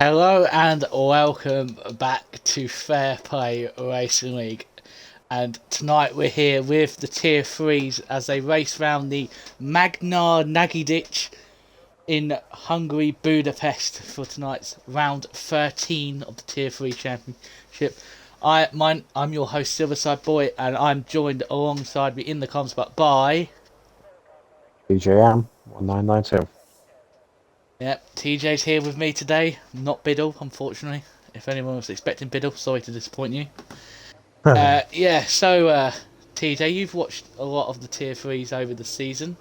Hello and welcome back to Fair Play Racing League. And tonight we're here with the Tier 3s as they race round the Magnar Nagidic in Hungary, Budapest for tonight's round 13 of the Tier 3 Championship. I'm your host, Silverside Boy, and I'm joined alongside me in the comms but by... DJM 1992. Yep, TJ's here with me today, not Biddle, unfortunately. If anyone was expecting Biddle, sorry to disappoint you. TJ, you've watched a lot of the Tier 3s over the season.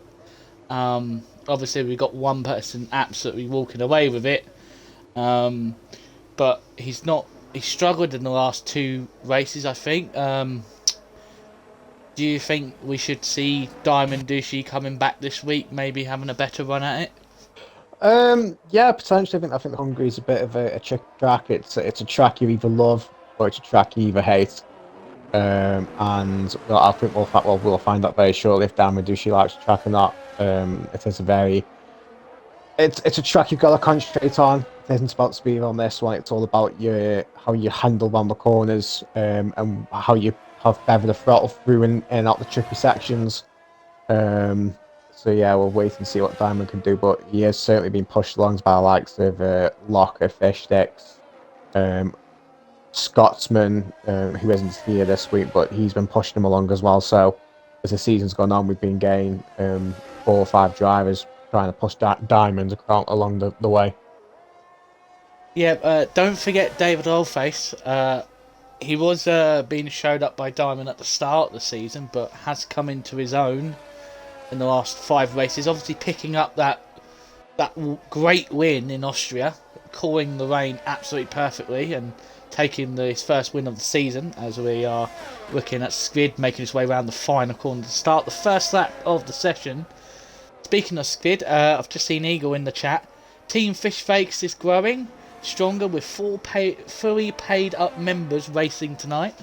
Obviously, we've got one person absolutely walking away with it. But he's struggled in the last two races, I think. Do you think we should see Diamond Dushi coming back this week, maybe having a better run at it? Yeah, potentially. I think Hungary is a bit of a trick track. It's a track you either love or it's a track you either hate. And I think we'll find out very shortly if Dan Medushi likes the track or not. It is it's a track you've got to concentrate on. It isn't about speed on this one. It's all about how you handle around the corners, and how you have feather the throttle through and out the tricky sections. So yeah, we'll wait and see what Diamond can do, but he has certainly been pushed along by the likes of Locker, Fish Sticks, Scotsman, who isn't here this week, but he's been pushing him along as well. So as the season's gone on, we've been getting 4 or 5 drivers trying to push Diamond along the way. Yeah, don't forget David Oldface. He was being showed up by Diamond at the start of the season, but has come into his own in the last 5 races. Obviously picking up that great win in Austria, calling the rain absolutely perfectly and taking his first win of the season, as we are looking at Squid making his way around the final corner to start the first lap of the session. Speaking of Squid, I've just seen Eagle in the chat. Team Fish Fakes is growing stronger with fully paid up members racing tonight.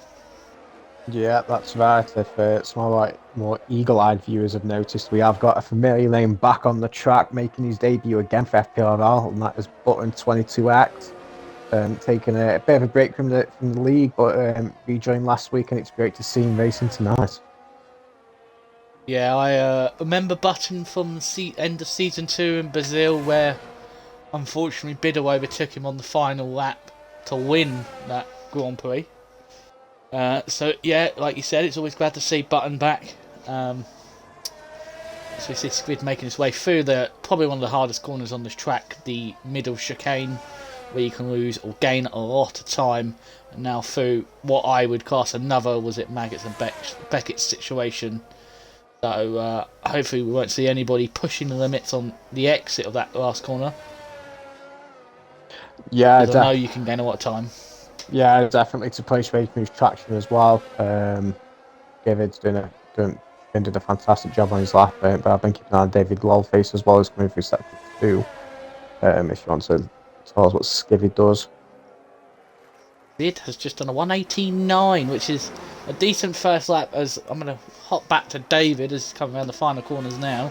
Yeah, that's right. If some more eagle-eyed viewers have noticed, we have got a familiar name back on the track, making his debut again for FPRL, and that is Button 22X. Taking a bit of a break from the league, but rejoined last week, and it's great to see him racing tonight. Yeah, I remember Button from the end of Season 2 in Brazil, where unfortunately Biddle overtook him on the final lap to win that Grand Prix. So yeah, like you said, it's always glad to see Button back. So we see Squid making his way through probably one of the hardest corners on this track, the middle chicane, where you can lose or gain a lot of time. And now through what I would class another, was it Maggots and Beckett's situation. So hopefully we won't see anybody pushing the limits on the exit of that last corner. Yeah, because I know you can gain a lot of time. Yeah, definitely to place where you can use traction as well. David's did a fantastic job on his lap, but I've been keeping an eye on David Lolface as well as coming through sector 2. If you want to tell us what Skivvy does. Sid has just done a 1:18.9, which is a decent first lap. As I'm going to hop back to David as he's coming around the final corners now,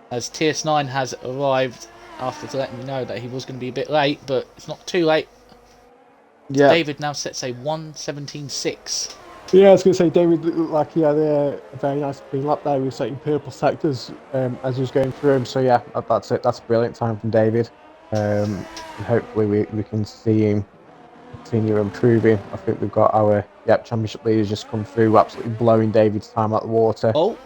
as TS9 has arrived after letting me know that he was going to be a bit late, but it's not too late. Yeah. David now sets a 1:17.6. Yeah, I was going to say, David looked like he had a very nice clean lap there. He was setting purple sectors as he was going through them. So yeah, that's it. That's a brilliant time from David. And hopefully we can see him continue improving. I think we've got our championship leaders just come through, absolutely blowing David's time out the water. Oh,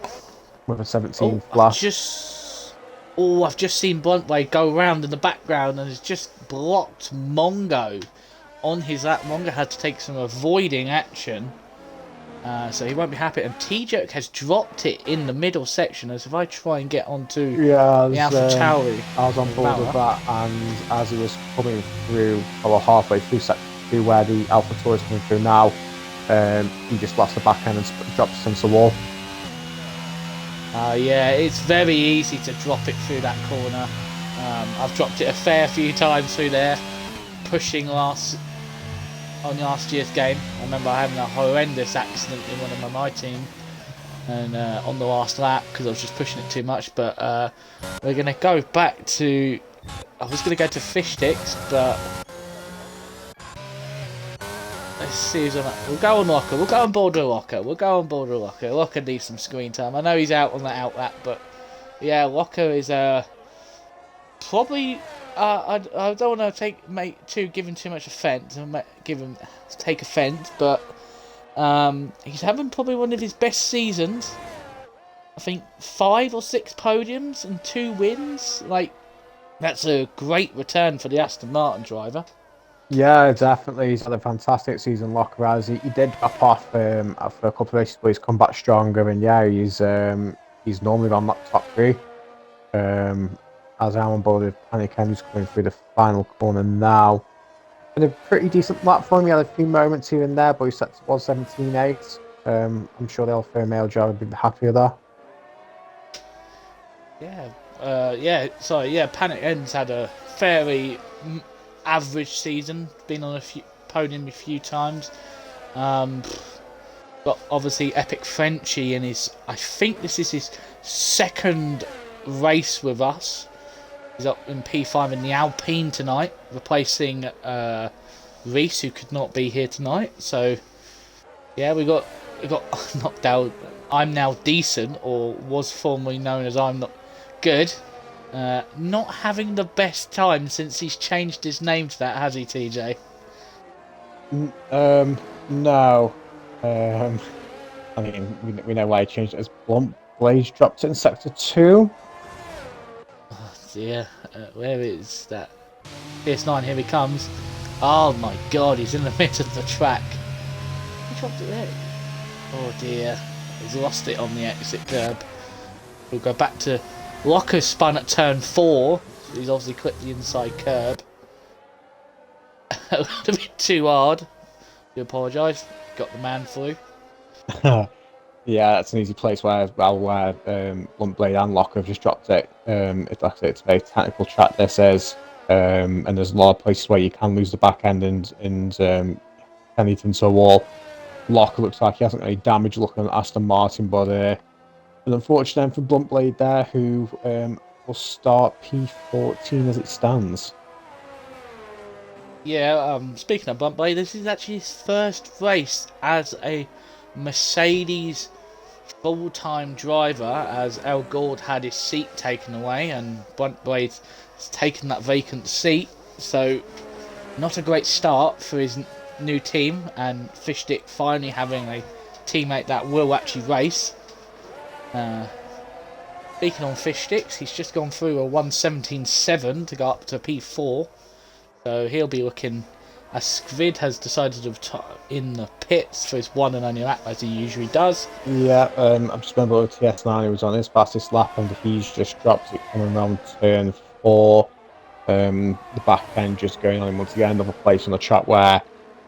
with a 17 flash. I've just seen Bluntway go round in the background and has just blocked Mongo on his lap. Mongo had to take some avoiding action. So he won't be happy. And T-Jerk has dropped it in the middle section. As if I try and get onto the Alpha Tauri. I was on board with that, and as he was coming through, halfway through section 2 where the Alpha Tauri is coming through now, he just lost the back end and dropped it into the wall. Yeah, it's very easy to drop it through that corner. I've dropped it a fair few times through there, pushing on last year's game. I remember having a horrendous accident in one of my team, and on the last lap because I was just pushing it too much. But we're going to go back to... I was going to go to Fish Sticks, but let's see who's on that. We'll go on Locker. We'll go on board with Locker. We'll go on board with Locker. Locker needs some screen time. I know he's out on that outlap, but yeah, Locker is probably. I don't want to give him too much offence and take offence, but he's having probably one of his best seasons. I think 5 or 6 podiums and 2 wins. Like, that's a great return for the Aston Martin driver. Yeah, definitely. He's had a fantastic season, Locker has. He did drop off for a couple of races, but he's come back stronger. And yeah, he's normally on that top 3. As I'm on board with Panic M's coming through the final corner now. Been a pretty decent lap for him. He had a few moments here and there, but he set towards 17.8. I'm sure the Alfa Romeo driver would be happy with that. Panic M's had a fairly average season, been on a podium a few times. But obviously Epic Frenchie in I think this is his second race with us. He's up in P5 in the Alpine tonight, replacing Reese, who could not be here tonight. So yeah, we got knocked out. I'm Now Decent, or was formerly known as I'm Not Good. Not having the best time since he's changed his name to that, has he, TJ? No. I mean, we know why he changed it as Blunt Blaze dropped it in Sector 2. Oh dear, where is that? PS9, here he comes. Oh my god, he's in the middle of the track. He dropped it there. Oh dear, he's lost it on the exit curb. We'll go back to Locker spun at turn 4. So he's obviously clipped the inside curb. A little bit too hard. Do apologise. Got the man through. Yeah, that's an easy place where Blunt Blade and Locker have just dropped it. It's a very technical track, this is. And there's a lot of places where you can lose the back end and can eat into a wall. Locker looks like he hasn't got any damage looking at Aston Martin, but an unfortunate for Blunt Blade there, who will start P14 as it stands. Yeah, speaking of Blunt Blade, this is actually his first race as a Mercedes full-time driver, as El Gord had his seat taken away and Blunt Blade has taken that vacant seat. So, not a great start for his new team, and Fishstick finally having a teammate that will actually race. Speaking on Fishsticks, he's just gone through a 1:17.7 to go up to P4. So he'll be looking, as Skvid has decided to in the pits for his one and only lap, as he usually does. Yeah, I just remember TS9, he was on his fastest lap and he's just dropped it coming around turn 4. The back end just going on him once again, another place on the track where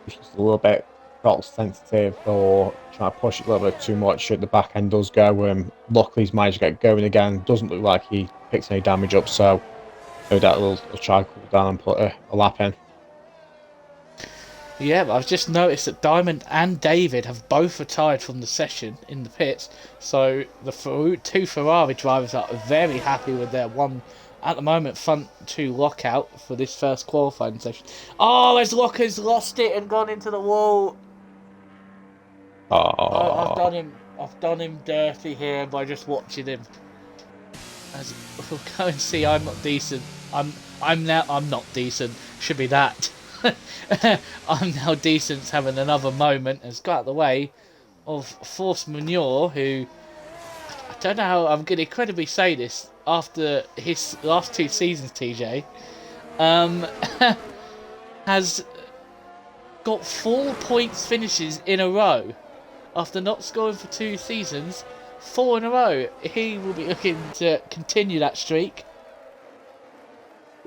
he's just a little bit throttle sensitive or trying to push it a little bit too much. The back end does go. Luckily he's managed to get going again. Doesn't look like he picked any damage up, so no doubt he'll try to cool down and put a lap in. Yeah, but I've just noticed that Diamond and David have both retired from the session in the pits, so the 2 Ferrari drivers are very happy with their one, at the moment, front 2 lockout for this first qualifying session. Oh, as Locker's lost it and gone into the wall. Oh, I've done him dirty here by just watching him. As we'll go and see, I'm Not Decent. I'm not decent. Should be that. I'm Now Decent's having another moment, has got out of the way of Force Manure, who, I don't know how I'm going to credibly say this after his last 2 seasons, TJ, has got 4 points finishes in a row after not scoring for 2 seasons. 4 in a row. He will be looking to continue that streak.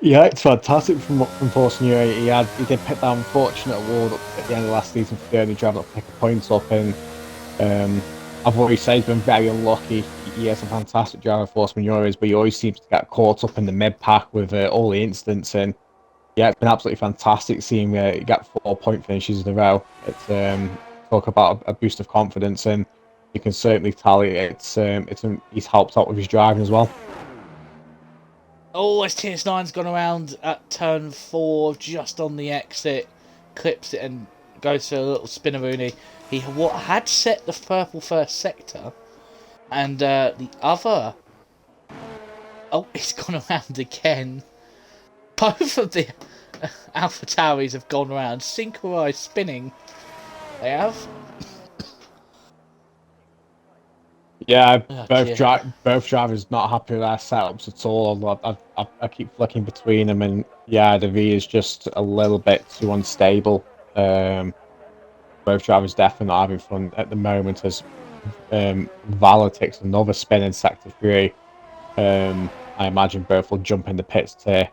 yeah, it's fantastic from Force New. He did pick that unfortunate award at the end of last season for the only driver that picked the points up, and I've already said he's been very unlucky. He has a fantastic driver, Force Manure is, but he always seems to get caught up in the mid pack with all the incidents. And yeah, it's been absolutely fantastic seeing he get 4-point finishes in a row. It's talk about a boost of confidence, and you can certainly tell he's helped out with his driving as well. Oh, as TS9's gone around at turn 4, just on the exit, clips it and goes to a little spinneroonie. He had set the purple first sector, and the other. Oh, he's gone around again. Both of the Alpha Tauris have gone around, synchronized spinning. They have. Yeah, Oh, both drivers not happy with their setups at all. I keep flicking between them, and yeah, the V is just a little bit too unstable. Both drivers definitely not having fun at the moment as Valor takes another spin in sector 3. I imagine both will jump in the pits to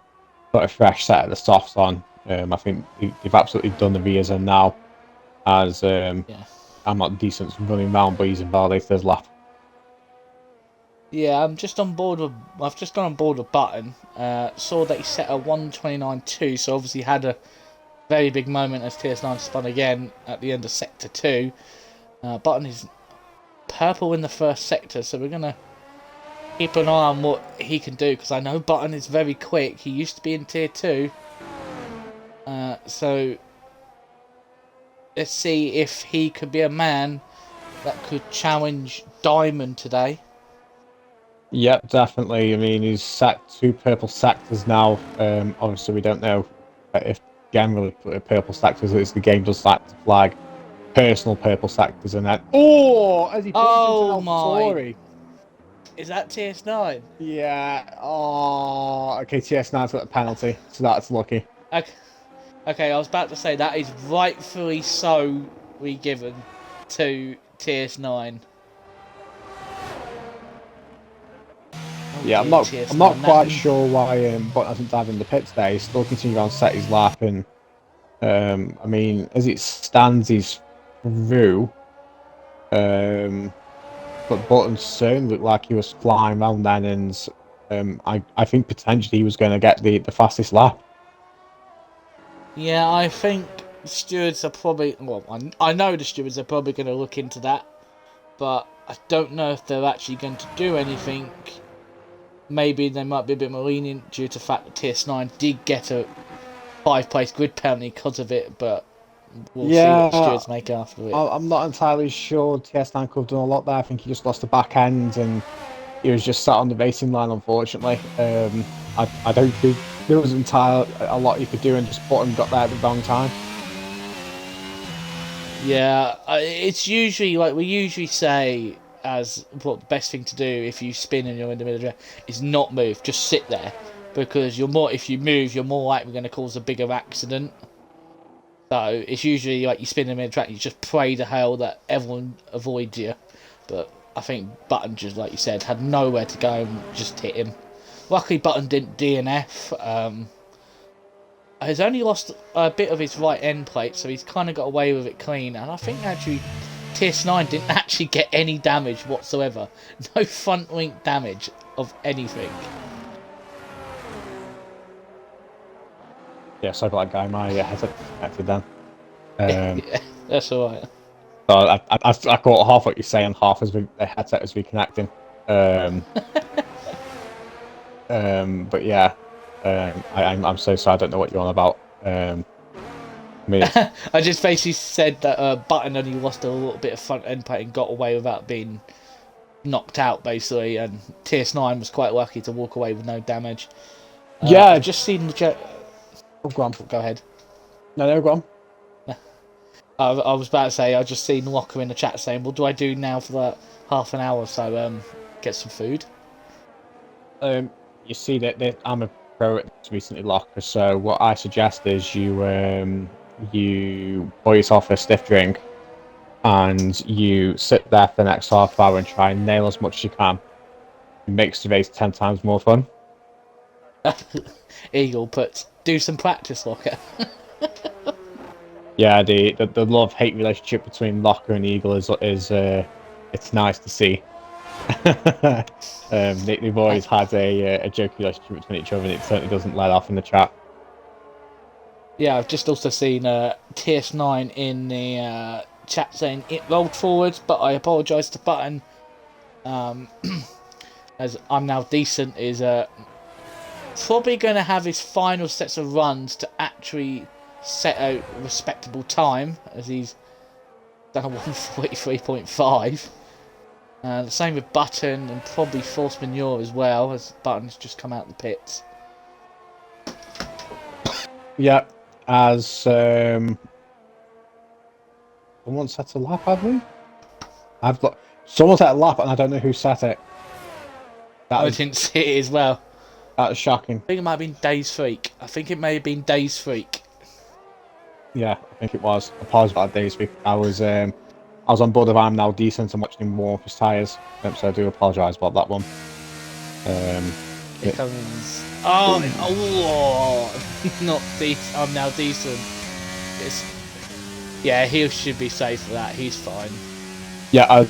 put a fresh set of the softs on. I think they've absolutely done the Vias and now as yeah. I'm not decent running round, but he's invalidated his lap. Yeah, I'm just on board with. I've just gone on board with Button. Saw that he set a 1:29.2, so obviously had a very big moment as TS9 spun again at the end of sector 2. Button is purple in the first sector, so we're gonna keep an eye on what he can do because I know Button is very quick. He used to be in tier 2, so let's see if he could be a man that could challenge Diamond today. Yep, definitely. I mean, he's set 2 purple sectors now. Obviously, we don't know if generally purple sectors is the game does like to flag personal purple sectors, and then as he bumps into an Oh my! AlphaTauri. Is that TS9? Yeah. Oh, okay. TS9's got a penalty, so that's lucky. Okay, I was about to say that is rightfully so re-given to TS9. Yeah, I'm not quite sure why Button hasn't dived in the pits there. He's still continuing on set his lap, and I mean, as it stands, he's through. But Button soon looked like he was flying around then, and I think potentially he was going to get the fastest lap. Yeah, I think stewards are probably. Well, I know the stewards are probably going to look into that, but I don't know if they're actually going to do anything. Maybe they might be a bit more lenient due to the fact that TS9 did get a 5-place grid penalty because of it, but we'll see what the stewards make after it. I'm not entirely sure TS9 could have done a lot there. I think he just lost the back end and he was just sat on the racing line, unfortunately. I don't think there was entirely a lot he could do, and just Button got there at the wrong time. Yeah, it's usually like we usually say as what the best thing to do if you spin and you're in the middle of the track is not move, just sit there, because if you move, you're more likely going to cause a bigger accident. So it's usually like you spin in the middle of the track, you just pray to hell that everyone avoids you. But I think Button, just like you said, had nowhere to go and just hit him. Luckily, Button didn't DNF. He's only lost a bit of his right end plate, so he's kind of got away with it clean. And I think actually TS9 didn't actually get any damage whatsoever. No front link damage of anything. Yeah, sorry about that guy. My headset disconnected then. Yeah, that's alright. So I caught half what you're saying, half as the headset was reconnecting. But yeah, I'm so sorry. I don't know what you're on about. I mean, I just basically said that Button only lost a little bit of front end plate and got away without being knocked out, basically, and TS9 was quite lucky to walk away with no damage. yeah, I've just seen the. Oh, go on. Go ahead. No, go on. I was about to say I just seen Locker in the chat saying, "What do I do now for that half an hour?" So get some food. You see that I'm a pro at recently Locker, so what I suggest is you buy yourself a stiff drink and you sit there for the next half hour and try and nail as much as you can. It makes the race 10 times more fun. Eagle puts do some practice, Locker. Yeah, the love-hate relationship between Locker and Eagle is it's nice to see. They've always had a jokey relationship between each other, and it certainly doesn't let off in the chat. Yeah, I've just also seen TS9 in the chat saying it rolled forwards, but I apologise to Button. As I'm now decent, is probably going to have his final sets of runs to actually set a respectable time, as he's done a 1:43.5. The same with Button and probably Force Manure as well, as Button's just come out the pits. Yeah, as someone set a lap, have we? I've got someone set a lap, and I don't know who set it. I didn't see it as well. That is shocking. I think it might have been Days Freak. I think it may have been Days Freak. Yeah, I think it was. Apologies about that, Daysby. I was on board of I'm Now Decent and watching him warm up his tyres, so I do apologise about that one. Here comes... Oh, not decent. I'm Now Decent. Yeah, he should be safe for that. He's fine. Yeah,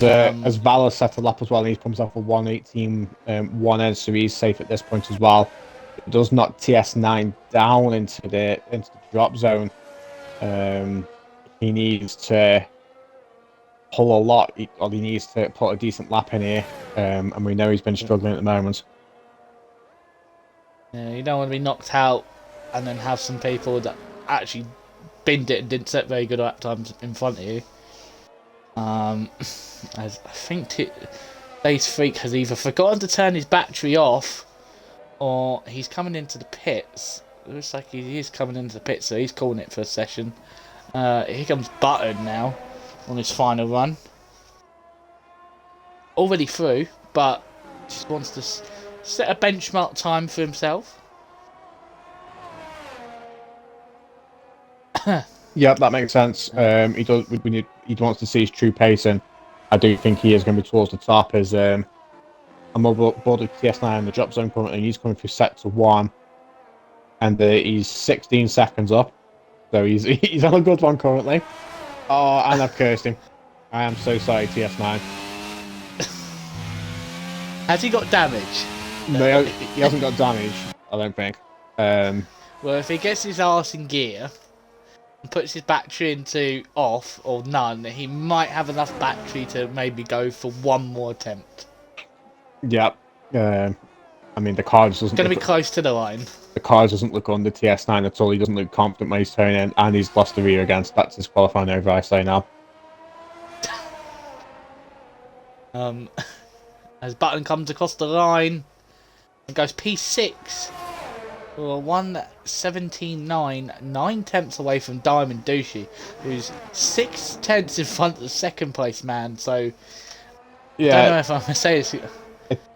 as Valor set a lap as well, and he comes off a 1:18 one end, so he's safe at this point as well. It does knock TS9 down into the drop zone. He needs to pull a lot, or he needs to put a decent lap in here, and we know he's been struggling at the moment. Yeah, you don't want to be knocked out and then have some people that actually binned it and didn't set very good lap times in front of you. As I think Days Freak has either forgotten to turn his battery off, or he's coming into the pits. It looks like he is coming into the pits, so he's calling it for a session. Here comes Button now on his final run. Already through, but just wants to set a benchmark time for himself. Yeah, that makes sense. He does. He wants to see his true pace, and I do think he is going to be towards the top. As I'm on board with TS9 in the drop zone currently, and he's coming through sector 1, and he's 16 seconds up, so he's on a good one currently. Oh, and I've cursed him. I am so sorry, TS9. Has he got damage? No, he hasn't got damage, I don't think. Well, if he gets his arse in gear and puts his battery into off or none, he might have enough battery to maybe go for one more attempt. Yeah. I mean, the car just doesn't. It's going to be close to the line. The car doesn't look on the TS9 at all. He doesn't look confident when he's turning, and he's lost the rear against. That's his qualifying over, I say now. As Button comes across the line and goes P6 for 1:17.9, 9 tenths away from Diamond Douchey, who's 6 tenths in front of the second place man. So, yeah, I don't know if I'm going to say this.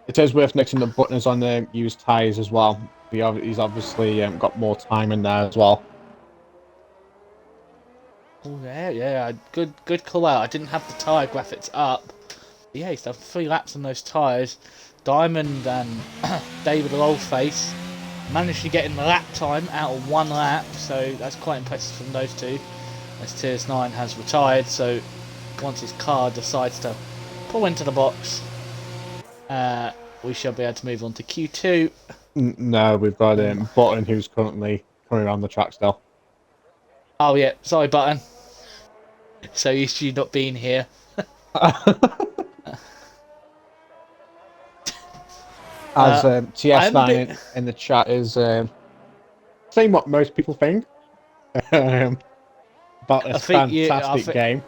It is worth noting that Button is on the used tyres as well. He's obviously got more time in there as well. Oh yeah, good call out. I didn't have the tyre graphics up. But yeah, he's done 3 laps on those tyres. Diamond and David Oldface managed to get in the lap time out of 1 lap, so that's quite impressive from those two. As TS9 has retired, so once his car decides to pull into the box, we shall be able to move on to Q2. No, we've got Button, who's currently coming around the track still. Oh yeah, sorry Button. So used to you not being here. As TS9 in the chat is saying what most people think about this fantastic game.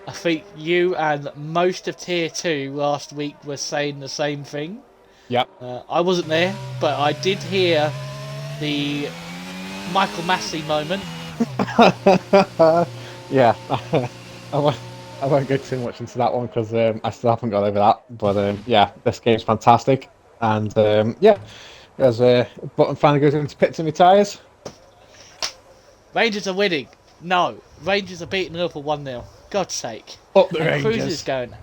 I think you and most of Tier 2 last week were saying the same thing. Yep. I wasn't there, but I did hear the Michael Massey moment. Yeah. I won't go too much into that one because I still haven't got over that. But yeah, this game's fantastic. And yeah, as Button finally goes into pits and retires. Rangers are winning. No, Rangers are beating Liverpool 1-0. God's sake. Up the Rangers. Cruiser's going.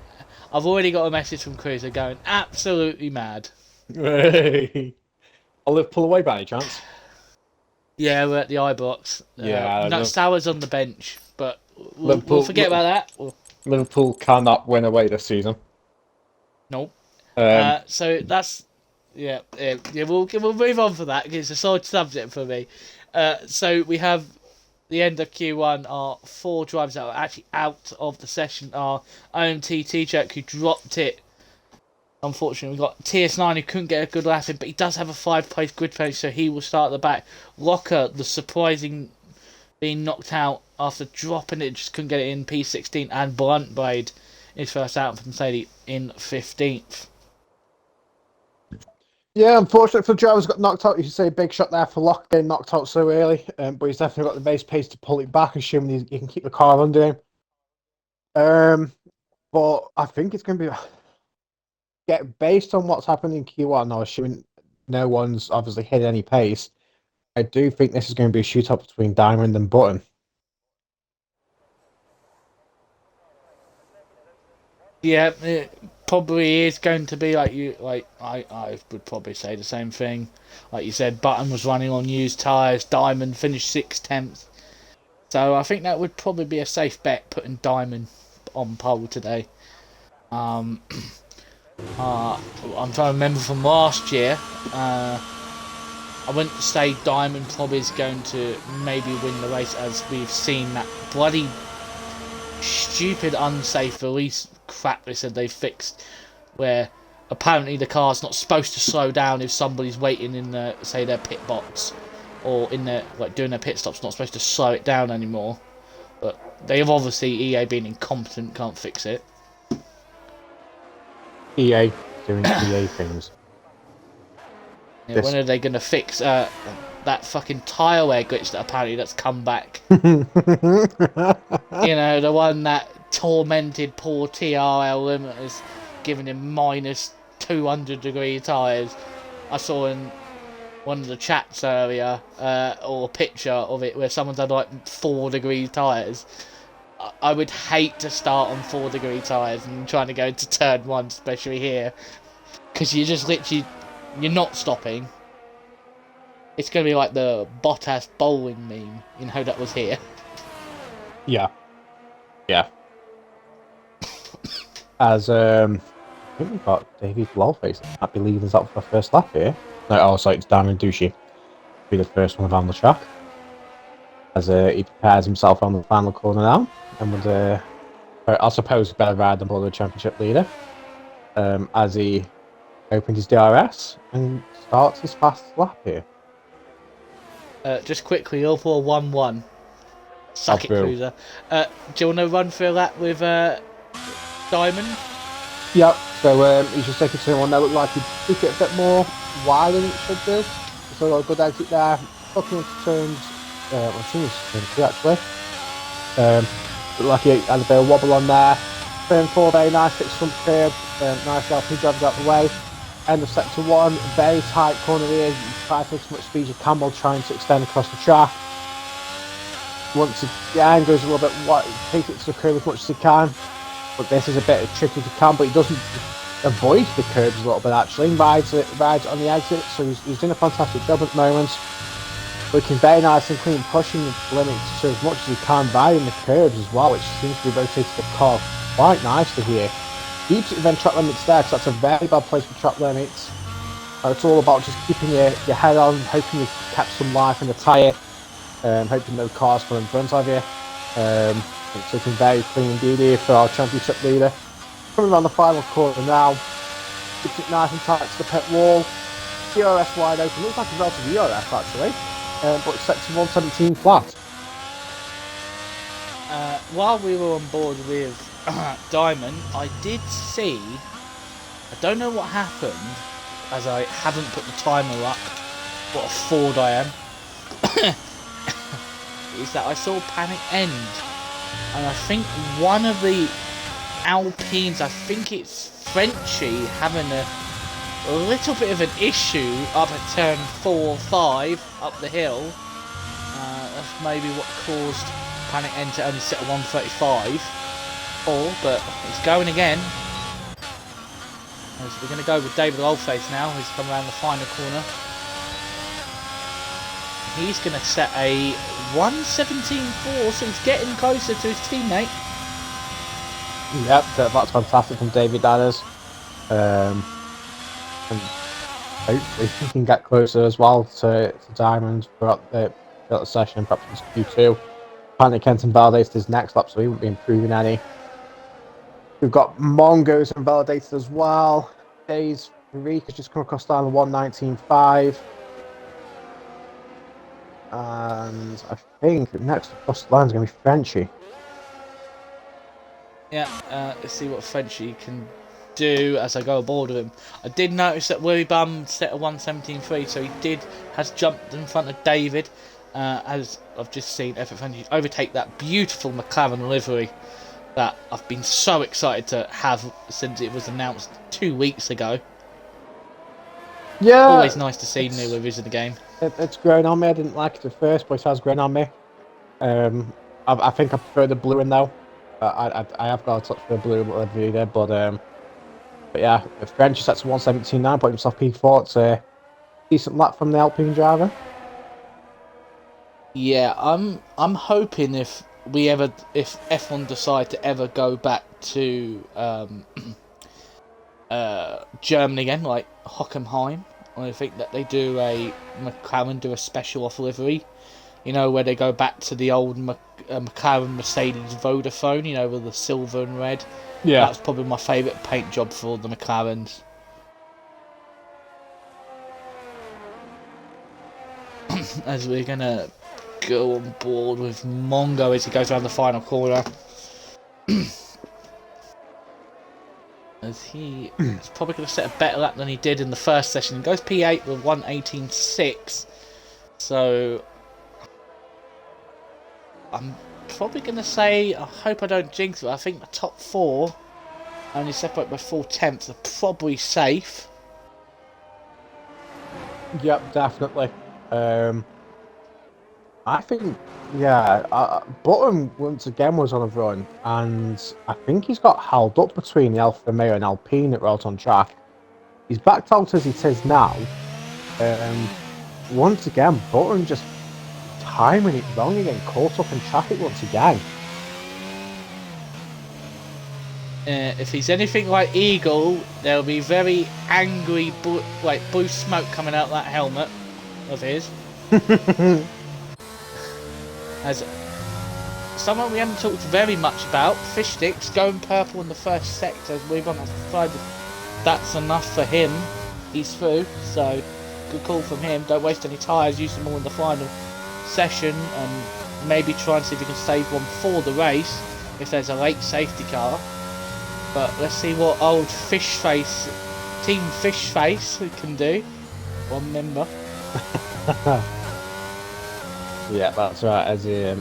I've already got a message from Cruiser going absolutely mad. Hey. Are Liverpool away by any chance? Yeah, we're at the Ibrox. Yeah. No, Sauer's on the bench, but we'll forget about that. Liverpool cannot win away this season. Nope. So that's yeah. We'll move on for that because it's a sore subject for me. So we have the end of Q1 are 4 drivers that are actually out of the session are OMT T-Check, who dropped it Unfortunately, we've got TS9 who couldn't get a good lap in, but he does have a 5-place grid finish, so he will start at the back. Locker, the surprising being knocked out after dropping it, just couldn't get it in P16, and Bluntblade is first out from Mercedes in 15th. Yeah, unfortunately for the drivers got knocked out. You should say a big shot there for Locke getting knocked out so early, but he's definitely got the base pace to pull it back, assuming he can keep the car under him. But I think it's going to be based on what's happened in Q1. Now, assuming no one's obviously hit any pace, I do think this is going to be a shootout between Diamond and Button. Yeah, it probably is going to be I would probably say the same thing. Like you said, Button was running on used tyres, Diamond finished 6/10. So I think that would probably be a safe bet, putting Diamond on pole today. I'm trying to remember from last year. I wouldn't say Diamond probably is going to maybe win the race, as we've seen that bloody stupid unsafe release crap they said they fixed, where apparently the car's not supposed to slow down if somebody's waiting in the, say, their pit box, or in their, like, doing their pit stops, not supposed to slow it down anymore. But they have obviously, EA being incompetent, can't fix it. EA doing EA things. Yeah, when are they going to fix that fucking tyre wear glitch that apparently that's come back? You know, the one that tormented poor TRL limiters, giving him minus 200-degree tyres. I saw in one of the chats earlier, or a picture of it, where someone's had like 4-degree tyres. I would hate to start on 4-degree tyres and trying to go into turn 1, especially here, because you just literally, you're not stopping. It's going to be like the Bottas bowling meme, you know, that was here. Yeah. As I think we've got David Lawface might be leading us up for the first lap here. No, oh, sorry, it's Diamond Douchey. Be the first one around the track. As he prepares himself on the final corner now, and would, I suppose, better ride than the championship leader. As he opens his DRS and starts his fastest lap here. Just quickly, overall 1-1. Suck it, Cruiser. Do you want to run through that with Diamond? Yep, so he's just taking to one that looked like he'd took it a bit more wide than it should do. So a good exit there, looking into turns, I think it's turn 2 actually. Looked like he had a bit of wobble on there. Turn 4, very nice, hit front curb, nice while he drives out the way. End of sector 1, very tight corner here, you try to take as much speed as you can while trying to extend across the track. Once again goes a little bit wide, takes it to the curb as much as he can. But this is a bit tricky to come, but he doesn't avoid the curbs a little bit actually. Rides on the exit, so he's doing a fantastic job at the moment. Looking very nice and clean, pushing the limits to as much as he can, riding the curbs as well, which seems to be rotating the car quite nicely here. Keeps it then track limits there, because that's a very bad place for track limits. It's all about just keeping your head on, hoping you catch some life in the tyre, hoping no cars fall in front of you. It's looking very clean indeed here for our championship leader. Coming around the final corner now, keeps it nice and tight to the pit wall. DRS wide open, looks like a relative DRS actually, but it's set to 117 flat. While we were on board with Diamond, I did see, I don't know what happened, as I haven't put the timer up, what a Ford I am, is that I saw Panic end. And I think one of the Alpines, I think it's Frenchie, having a little bit of an issue up at turn 4 or 5 up the hill. That's maybe what caused Panic End to only sit at 135. But it's going again. So we're going to go with David Oldface now, who's come around the final corner. He's going to set a 117.4, so he's getting closer to his teammate. Yep, that's fantastic from David Danners. And hopefully he can get closer as well to Diamond throughout the session, perhaps in Q2. Apparently Kenton validated his next lap, so he won't be improving any. We've got Mongo's and validated as well. Days 3 has just come across down to 119.5. And I think next across the line is going to be Frenchy. Yeah, let's see what Frenchie can do as I go aboard with him. I did notice that Willy Bum set a 117.3, so he has jumped in front of David, as I've just seen Effort Frenchie overtake that beautiful McLaren livery that I've been so excited to have since it was announced 2 weeks ago. Yeah, always nice to see new liveries in the game. It's grown on me. I didn't like it at first, but it has grown on me. I think I prefer the blue one though. I have got a touch for the blue livery there, but yeah, French sets 117.9, put himself P4. It's a decent lap from the Alpine driver. Yeah, I'm hoping if F1 decide to ever go back to Germany again, like Hockenheim, I think that they do McLaren do a special off livery, where they go back to the old McLaren Mercedes Vodafone, with the silver and red. Yeah, That's probably my favourite paint job for all the McLarens. As we're gonna go on board with Mongo as he goes around the final corner. As he is probably going to set a better lap than he did in the first session. He goes P8 with 118.6. So I'm probably going to say, I hope I don't jinx it, I think the top 4 only separate by 4 tenths are probably safe. Yep, definitely. I think, yeah, Button once again was on a run, and I think he's got held up between the Alfa Romeo and Alpine at Route on track. He's backed out as it is now. Once again, Button just timing it wrong again, caught up in traffic once again. If he's anything like Eagle, there'll be very angry, blue smoke coming out that helmet of his. As someone we haven't talked very much about, Fish Sticks going purple in the first sector. As we've decided that's enough for him. He's through, so good call from him. Don't waste any tyres, use them all in the final session, and maybe try and see if you can save one for the race if there's a late safety car. But let's see what old Team Fish Face can do. One member. Yeah, that's right. As he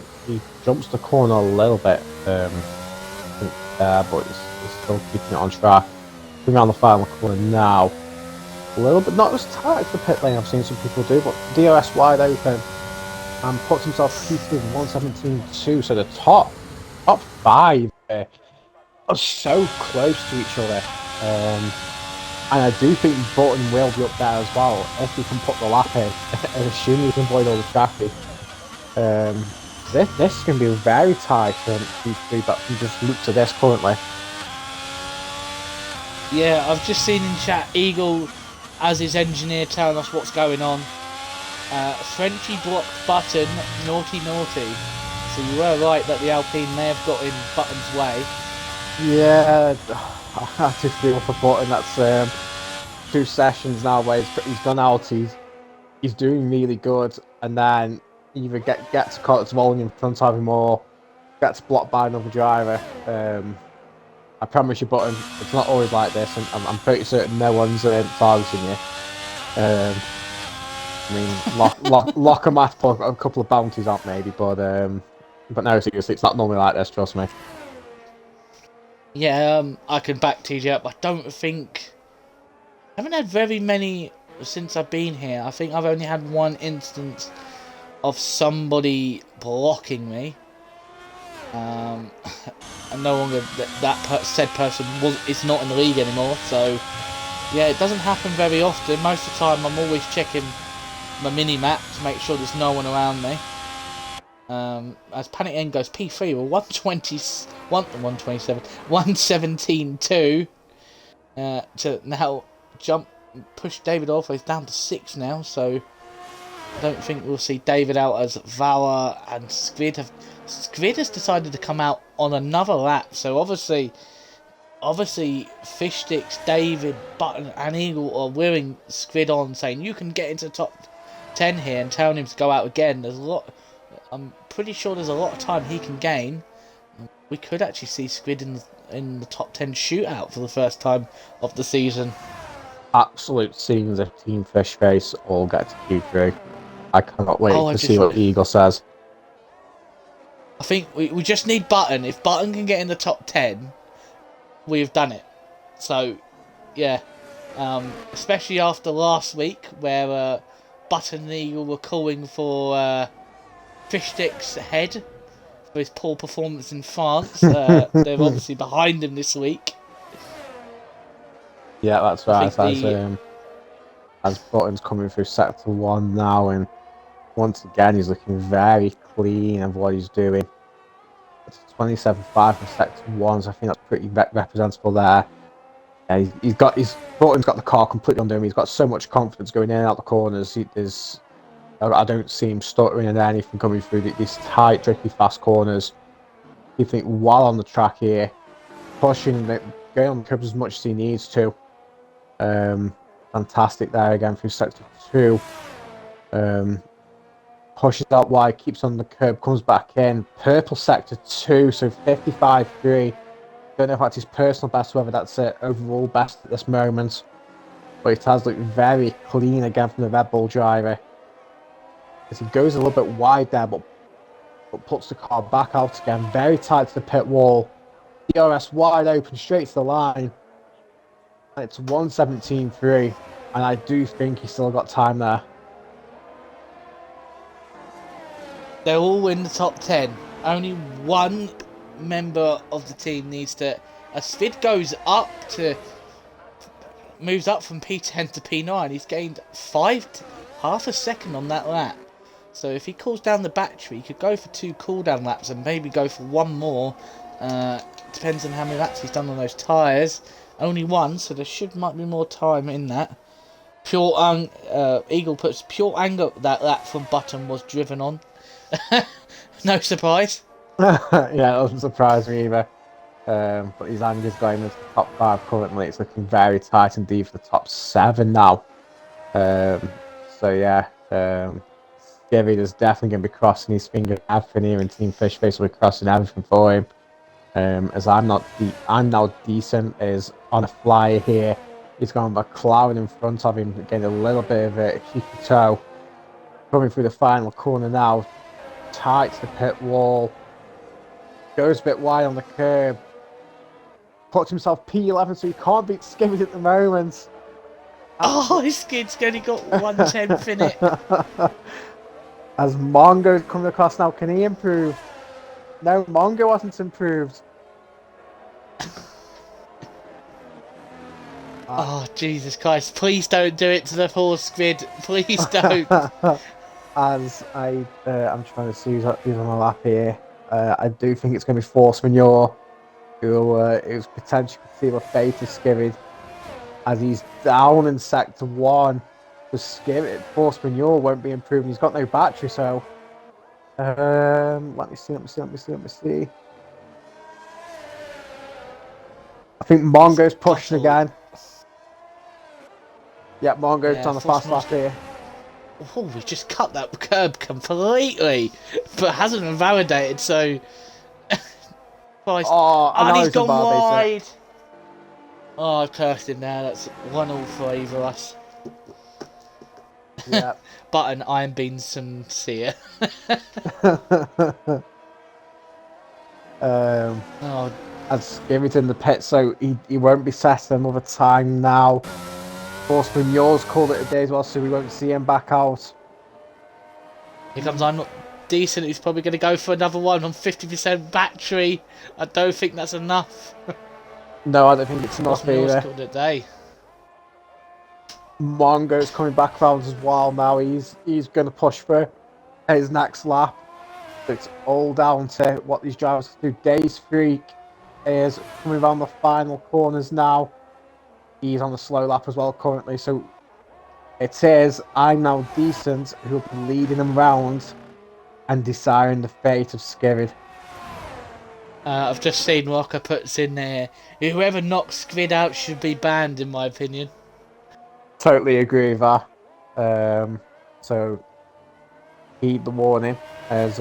jumps the corner a little bit, but he's still keeping it on track. Coming around the final corner now, a little bit not as tight as the pit lane I've seen some people do, but DRS wide open and puts himself P2 with 117.2. So the top 5 are so close to each other, and I do think Button will be up there as well if he can put the lap in and assuming he can avoid all the traffic. This is going to be very tight P3, but we just look to this currently. Yeah, I've just seen in chat Eagle as his engineer telling us what's going on. Frenchie blocked Button, naughty. So you were right that the Alpine may have got in Button's way. Yeah, I just feel for Button. That's 2 sessions now where he's gone out. He's doing really good, and then either gets caught its volume in front of him or gets blocked by another driver. I promise you, Button, it's not always like this, and I'm pretty certain no one's targeting you. I mean, lock a match, put a couple of bounties up maybe, but no, seriously, it's not normally like this. Trust me. Yeah, I can back TJ up. I don't think I haven't had very many since I've been here. I think I've only had one instance of somebody blocking me. And no longer said person is not in the league anymore. So yeah, it doesn't happen very often. Most of the time, I'm always checking my mini map to make sure there's no one around me. As Panic End goes P3 with 117.2 to now push David off. He's down to 6 now, so I don't think we'll see David out as Valor and Skvid has decided to come out on another lap, so obviously obviously Fish Sticks, David, Button, and Eagle are willing Squid on, saying you can get into the top 10 here, and telling him to go out again. There's a lot. I'm pretty sure there's a lot of time he can gain. We could actually see Squid in the top 10 shootout for the first time of the season. Absolute scenes of Team Fish Face all get to Q3. I cannot wait to see what Eagle says. I think we just need Button. If Button can get in the top 10, we've done it. So, yeah. Especially after last week, where Button and Eagle were calling for Fish Stick's head for his poor performance in France. They're obviously behind him this week. Yeah, that's right. As Button's coming through sector 1 now, and once again he's looking very clean of what he's doing. It's 27.5 from sector 1, so I think that's pretty representable there. Yeah, Button's got the car completely under him. He's got so much confidence going in and out the corners. I don't see him stuttering and anything coming through these tight, tricky, fast corners. You think while on the track here, pushing, going on the curb as much as he needs to. Fantastic there again through sector 2. Pushes out wide, keeps on the curb, comes back in. Purple sector 2, so 55.3. Don't know if that's his personal best, whether that's it overall best at this moment. But it has looked very clean again from the Red Bull driver. As he goes a little bit wide there, but puts the car back out again. Very tight to the pit wall. DRS wide open, straight to the line. And it's 1:17.3. And I do think he's still got time there. They're all in the top 10. Only one member of the team needs to... As Svid moves up from P10 to P9, he's gained half a second on that lap. So if he cools down the battery, he could go for 2 cooldown laps and maybe go for 1 more. Depends on how many laps he's done on those tyres. Only 1, so might be more time in that. Eagle puts pure anger that lap from Button was driven on. No surprise. Yeah, it doesn't surprise me either. But his anger's going into the top 5 currently. It's looking very tight indeed for the top 7 now. So yeah, Skivvy is definitely going to be crossing his finger and everything here, and Team Fishface will be crossing everything for him. As I'm now decent is on a flyer here. He's gone McLaren in front of him, getting a little bit of a cheeky toe. Coming through the final corner now, tight to the pit wall. Goes a bit wide on the curb. Puts himself P11, so he can't beat Skivvy at the moment. Oh, his skid's only got 1/10 in it. As Mongo's coming across now, can he improve? No, Mongo hasn't improved. Oh, Jesus Christ. Please don't do it to the poor Squid. Please don't. As I'm trying to see who's on the lap here. I do think it's going to be Force Manure, who is potentially could see the fate of Skivvy, as he's down in sector 1. The Force Manure won't be improving. He's got no battery, so let me see. I think Mongo's pushing again. Yeah, Mongo's on the fast lap here. Oh, we just cut that curb completely, but hasn't invalidated, so... and he's gone wide! Oh, I cursed him now, that's 1-1 for either of us. Yeah. Button, I am being sincere. As Skivvy's in the pit, so he won't be setting another time now. Horseman yours called it a day as well, so we won't see him back out. Here comes I'm not decent. He's probably going to go for another one on 50% battery. I don't think that's enough. No, I don't think it's enough either. Called it a day. Mongo's coming back around as well now. He's going to push for his next lap. So it's all down to what these drivers do. Days Freak is coming around the final corners now. He's on the slow lap as well currently. So it is I'm Now Decent who will be leading them round and deciding the fate of Skivvy. I've just seen Rocker puts in there, whoever knocks Squid out should be banned, in my opinion. Totally agree with that. So heed the warning. As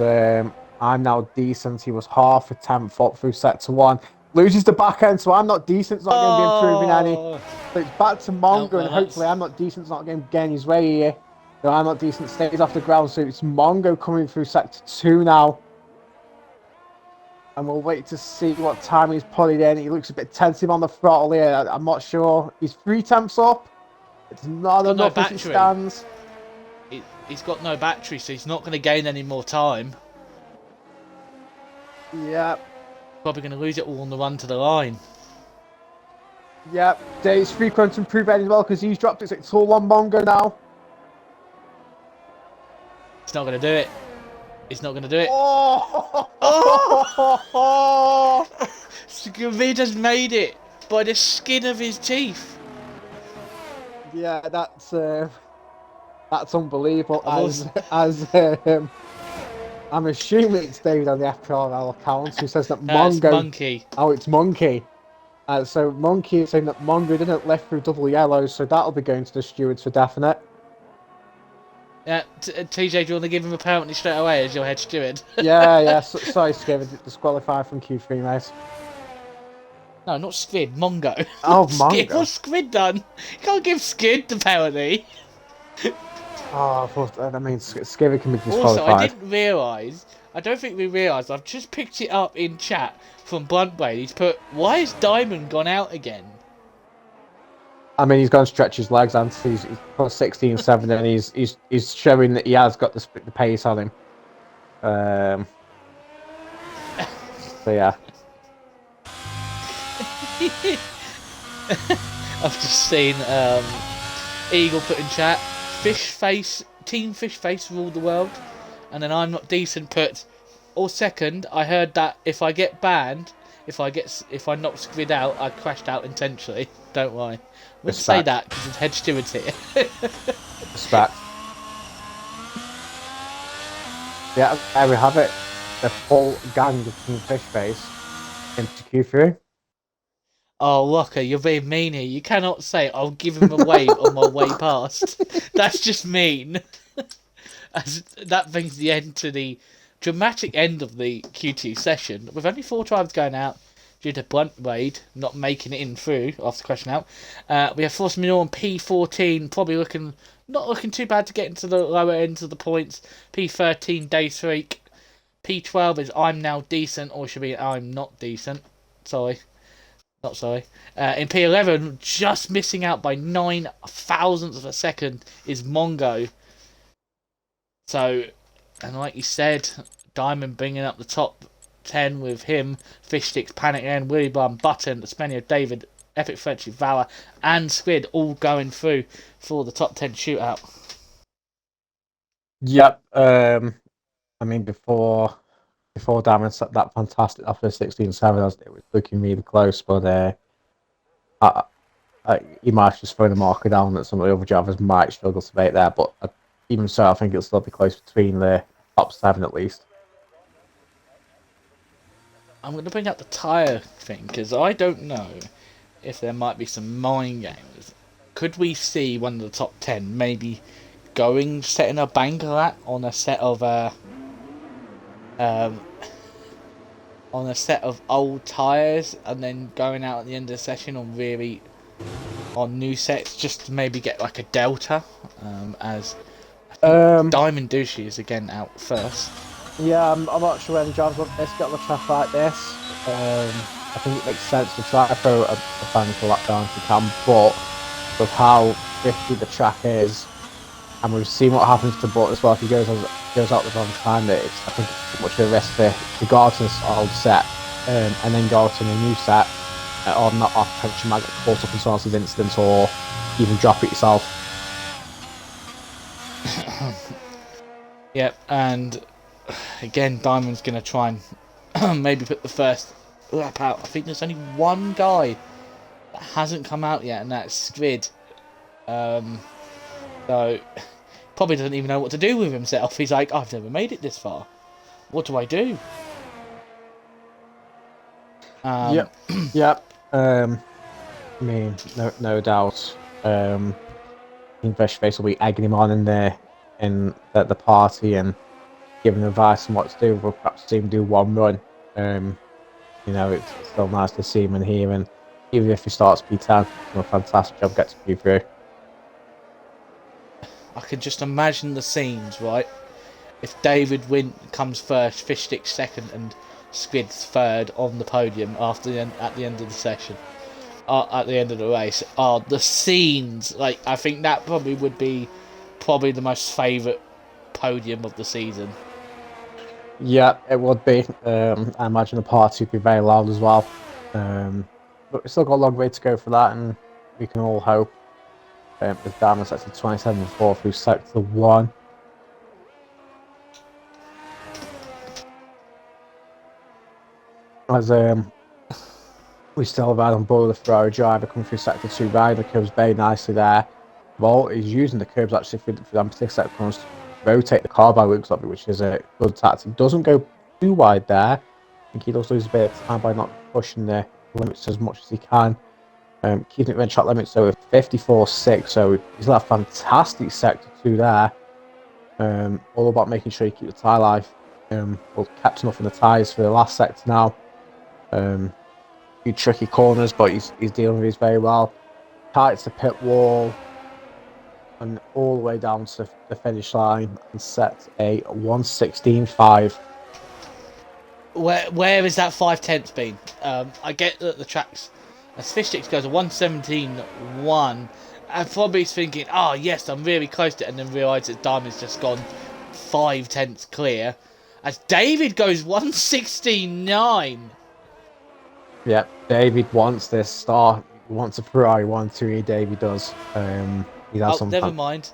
I'm now decent. He was half a tenth up through set to one. Loses the back end, so I'm not decent. It's not going to be improving any. Oh, So it's back to no, Mongo, and well, hopefully that's I'm not decent. It's not going to gain his way here. No, I'm not decent. Stays off the ground, so it's Mongo coming through sector 2 now. And we'll wait to see what time he's putting in. He looks a bit tentative on the throttle here. I'm not sure. He's 3 tenths up. It's not got no enough as it battery. stands. He's got no battery, so he's not going to gain any more time. Yep. Probably going to lose it all on the run to the line. Yep. Dave's frequent improve as well because he's dropped it. So it's all on Mongo now. He's not going to do it. He's not going to do it. Oh! Oh! Squid has made it by the skin of his teeth. Yeah, that's unbelievable. I was... I'm assuming it's David on the FPRL account who says that No, it's Mongo. Monkey. Oh, it's Monkey. So Monkey is saying that Mongo didn't left through double yellows, so that'll be going to the stewards for definite. Yeah, TJ, do you want to give him a penalty straight away as your head steward? Yeah. Sorry, Skip, disqualified from Q3, mate. No, not Squid, Mongo. Oh, Squid, Mongo. what's Squid done? You can't give Squid the penalty. Oh, I mean, Skivvy can be disqualified. Also, I didn't realise, I don't think we realised, I've just picked it up in chat from Bluntblade. He's put, why has Diamond gone out again? I mean, he's gone to stretch his legs, and he's got 16-7, and he's showing that he has got the pace on him. So yeah. I've just seen Eagle put in chat, Team Fish Face rule the world, and then I'm not decent put, or second, I heard that if I get banned, if I knock Squid out, I crashed out intentionally. Don't worry. I wouldn't say that because it's head stewards here. Respect. Yeah, there we have it. The full gang of Team Fish Face into Q3. Oh, Rocker, you're being mean here. You cannot say, I'll give him a wave on my way past. That's just mean. As that brings the end to the dramatic end of the Q2 session, with only 4 times going out due to Bluntblade not making it in through after crashing out. We have Force Minor on P14, probably not looking too bad to get into the lower ends of the points. P13, Daystreak. P12 is I'm now decent, or should be I'm not decent. Sorry. Not sorry. In P11, just missing out by 9 thousandths of a second is Mongo. So, and like you said, Diamond bringing up the top 10 with him, Fish Sticks, Panic End, Willy Blum, Button, Spenio, David, Epic Frenchie, Valor, and Squid all going through for the top 10 shootout. Yep. I mean, before Diamond set that fantastic after 16-7, it was looking really close, but he might just throw the marker down that some of the other drivers might struggle to make there, but even so, I think it'll still be close between the top 7 at least. I'm going to bring up the tyre thing, because I don't know if there might be some mind games. Could we see one of the top 10 maybe setting a banker lap on a set of old tyres, and then going out at the end of the session on new sets, just to maybe get like a delta, as Diamond Douchey is again out first. Yeah, I'm not sure where the drivers want this, get on a track like this. I think it makes sense to try to throw a banker lap down if you can, but with how risky the track is, and we've seen what happens to Butt as well if he goes out the wrong time, I think it's too much of a risk to go out to this old set and then go out to a new set, or not off potentially might get caught up in someone else's instance, or even drop it yourself. Yep, and again, Diamond's going to try and maybe put the first lap out. I think there's only one guy that hasn't come out yet, and that's Squid. So, probably doesn't even know what to do with himself. He's like, I've never made it this far. What do I do? Um, Yep. Yep. I mean, no doubt. I think Veshface will be egging him on in the party and giving advice on what to do. We'll perhaps see him do one run. It's still nice to see him in here, and even if he starts P10, he's done a fantastic job getting P3. I can just imagine the scenes, right? If David comes first, Fishstick second, and Squid's third on the podium at the end of the session, at the end of the race. The scenes! Like, I think that probably would be the most favourite podium of the season. Yeah, it would be. I imagine the party would be very loud as well. But we've still got a long way to go for that, and we can all hope. As Diamond sets to 27-4 through Sector 1. As we still have on board the Ferrari driver coming through Sector 2 right, the curbs very nicely there. Volt is using the curbs actually for them particular sector corners to rotate the car by looks of it, which is a good tactic. Doesn't go too wide there. I think he does lose a bit of time by not pushing the limits as much as he can. Keeping it within track limits, so with 54.6, so he's got a fantastic sector 2 there. All about making sure you keep the tyre life. Well, kept enough in the tyres for the last sector now. Few tricky corners, but he's dealing with these very well. Tight to pit wall, and all the way down to the finish line, and set a 1:16.5. Where is that 5/10 been? I get that the tracks, as Fishsticks goes a 1:17.1, and probably he's thinking, oh yes, I'm really close to it, and then realises Diamond's just gone 5/10 clear. As David goes 1:16.9. Yeah, David wants this start. He wants a Ferrari 1-2. David does. He has some. Never mind.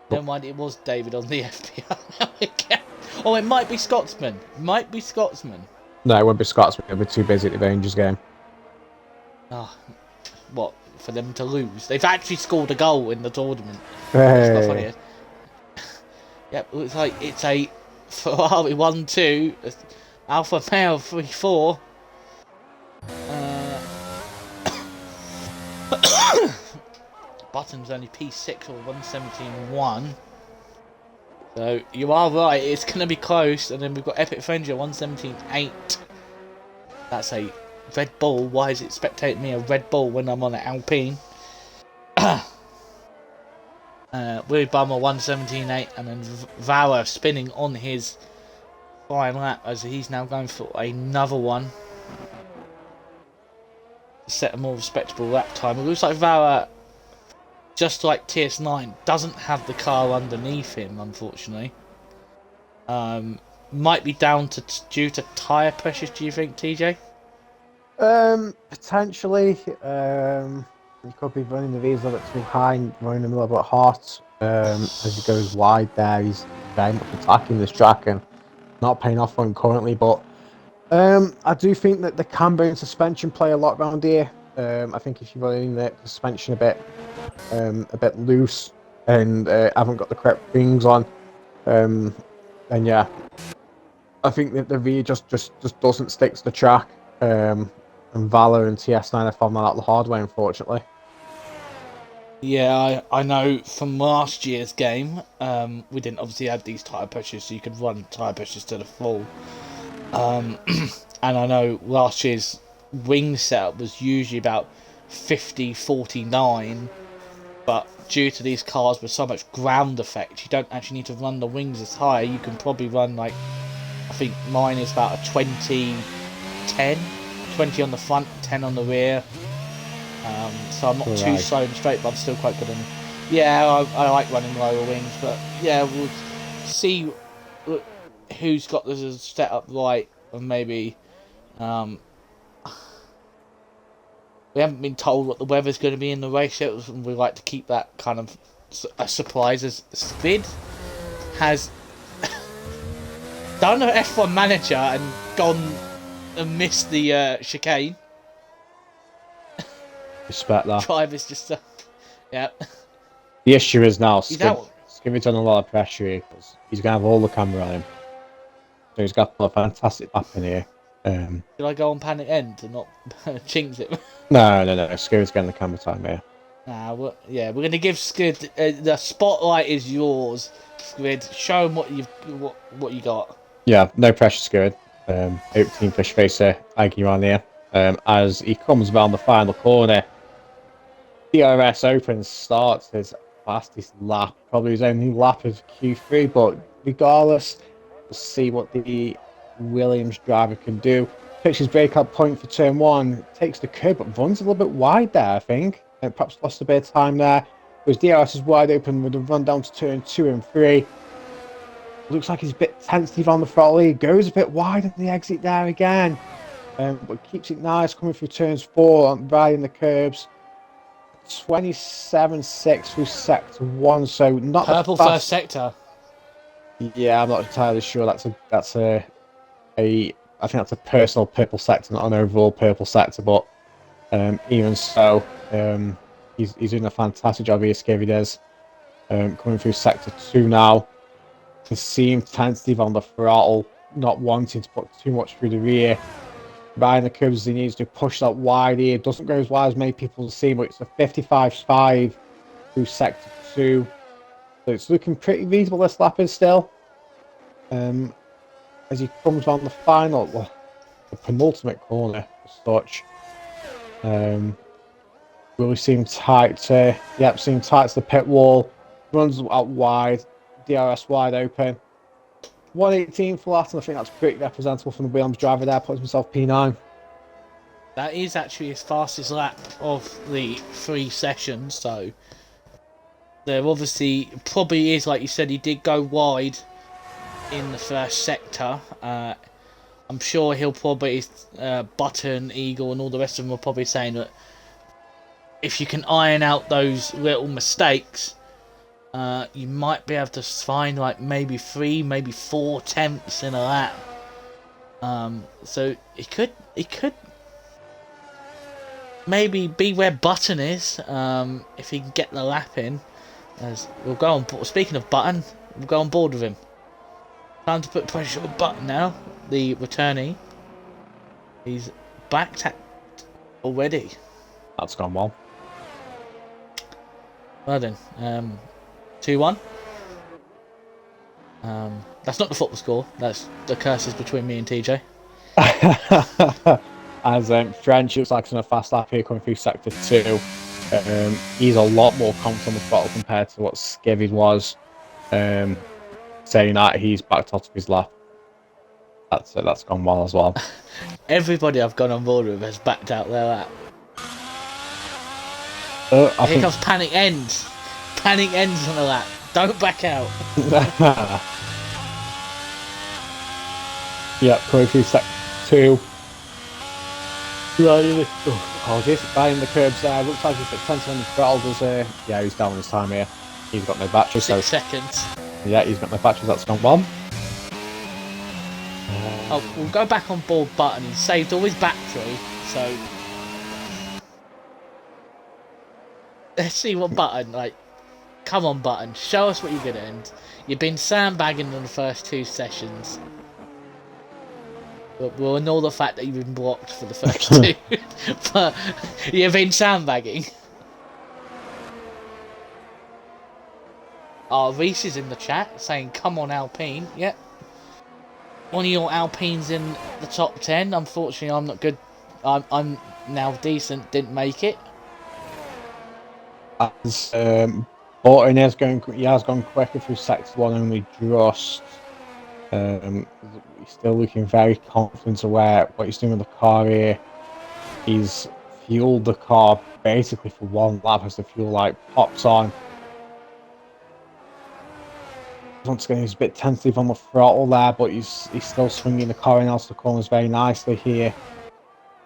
Never mind. It was David on the FPL. Oh, it might be Scotsman. No, it won't be Scotsman. He'll be too busy at the Rangers game. Oh, what? For them to lose? They've actually scored a goal in the tournament. Hey. Yep, it's a Ferrari 1-2, Alfa Male 3-4. Button's only P6 or 1:17.1. So you are right, it's going to be close. And then we've got Epic Frenzy 1:17.8. That's a Red Bull. Why is it spectating me a Red Bull when I'm on an Alpine? Willy Bummer 1:17.8, and then Vara spinning on his final lap as he's now going for another one to set a more respectable lap time. It looks like Vara, just like TS9, doesn't have the car underneath him, unfortunately. Might be down to due to tyre pressures, do you think, TJ? Potentially. He could be running the wheels a little bit too high and running them a little bit hot. As he goes wide there, he's very much attacking this track and not paying off on currently. But I do think that the camber and suspension play a lot around here. I think if you're running the suspension a bit loose and haven't got the correct rings on, then yeah, I think that the rear just doesn't stick to the track. And Valor and TS9 have found that out the hard way, unfortunately. Yeah, I know from last year's game, we didn't obviously have these tyre pressures, so you could run tyre pressures to the full. And I know last year's wing setup was usually about 50-49, but due to these cars with so much ground effect, you don't actually need to run the wings as high. You can probably run, like, I think mine is about a 20-10, 20 on the front, 10 on the rear. So I'm not too slow and straight, but I'm still quite good on. Yeah, I like running lower wings, but yeah, we'll see who's got this set up right, and maybe we haven't been told what the weather's going to be in the race yet, and we like to keep that kind of a surprise. As Squid has done an F1 manager and gone and missed the chicane. Respect that. Driver's just yeah. The issue is now He's out. Skivvy's on a lot of pressure here because he's going to have all the camera on him. So he's got a fantastic lap in here. Should I go on panic end and not chinks it? No. Skid's getting the camera time here. Nah, we're gonna give Skid the spotlight is yours. Skid, show him what you got. Yeah, no pressure, Skid. 18 fish facer, Aggie on here. As he comes around the final corner, DRS opens, starts his fastest lap, probably his only lap of Q3, but regardless, we'll see what the Williams driver can do. Takes his breakout point for turn one, takes the curb, but runs a little bit wide there, I think. And perhaps lost a bit of time there. Because DRS is wide open with a run down to turn 2 and 3. Looks like he's a bit tentative on the throttle. He goes a bit wide on the exit there again. But keeps it nice coming through turns 4, riding the curbs. 27.6 through sector 1, so not Purple the fast... first sector. Yeah, I'm not entirely sure. I think that's a personal purple sector, not an overall purple sector. But even so, he's doing a fantastic job here. Skivvy does. Coming through sector 2 now. Can see him tentative on the throttle, not wanting to put too much through the rear. Riding the curbs as he needs to push that wide here. Doesn't go as wide as many people see, but it's a 55.5 through sector 2. So it's looking pretty reasonable, this lap is still. As he comes on the final, the penultimate corner as such. Really seem tight to, seem tight to the pit wall. Runs out wide, DRS wide open. 118 flat, and I think that's pretty representable from the Williams driver there. Puts himself P9. That is actually his fastest lap of the 3 sessions, so there obviously probably is, like you said, he did go wide in the first sector. I'm sure he'll probably, Button, Eagle and all the rest of them are probably saying that if you can iron out those little mistakes, you might be able to find like maybe 3, maybe 4 tenths in a lap. So it could maybe be where Button is, if he can get the lap in. As we'll go on. Speaking of Button, we'll go on board with him. Time to put pressure on Button now. The returnee. He's back tapped already. That's gone well. Well then, 2-1. That's not the football score. That's the curses between me and TJ. As French looks like he's on a fast lap here coming through sector 2. He's a lot more confident on the throttle compared to what Skivvy was. Saying that he's backed out of his lap. That's gone well as well. Everybody I've gone on board with has backed out their lap. Here comes panic ends. Panic ends on the lap. Don't back out. Yeah, coming through sector 2. Apologies, riding the curbs there. Looks like he's at 10 on the throttle. Yeah, he's down on his time here. He's got no battery. 6 seconds. Yeah, he's got no batteries. That's gone well. Oh, we'll go back on board Button. He's saved all his battery, so let's see what Button, like, come on Button, show us what you're good at. You've been sandbagging in the first 2 sessions. But we'll ignore the fact that you've been blocked for the first 2. But you've been sandbagging. Reese is in the chat saying, come on Alpine. Yep. One of your Alpines in the top 10. Unfortunately, I'm not good. I'm now decent. Didn't make it. As Orton has gone quicker through sector 1, only just. He's still looking very confident aware what he's doing with the car here. He's fueled the car basically for 1 lap as the fuel light pops on. Once again, he's a bit tentative on the throttle there, but he's still swinging the car in out the corners very nicely here.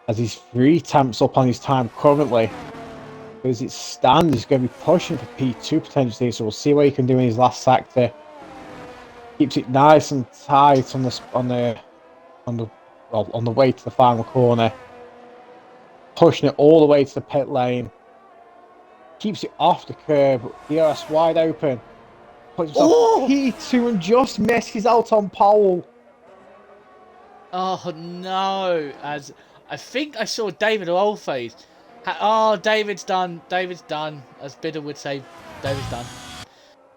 As he's 3 temps up on his time currently. As it stands, he's going to be pushing for P2 potentially, so we'll see what he can do in his last sector. Keeps it nice and tight on the way to the final corner. Pushing it all the way to the pit lane. Keeps it off the curb. DRS wide open. Puts himself P2 and just misses out on pole. Oh no! As I think I saw David Oldface. Oh, David's done. David's done. As Biddle would say, David's done.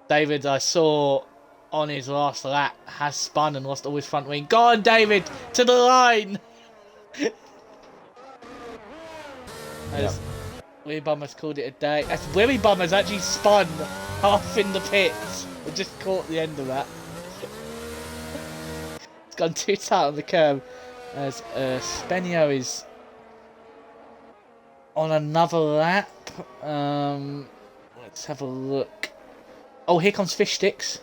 David, I saw on his last lap, has spun and lost all his front wing. Go on, David, to the line. Yep. As Willy Bummer's called it a day. As Willy Bummer's actually spun half in the pits. I just caught the end of that. It's gone too tight on the curb. As Spenio is on another lap. Let's have a look. Oh, here comes Fish Sticks.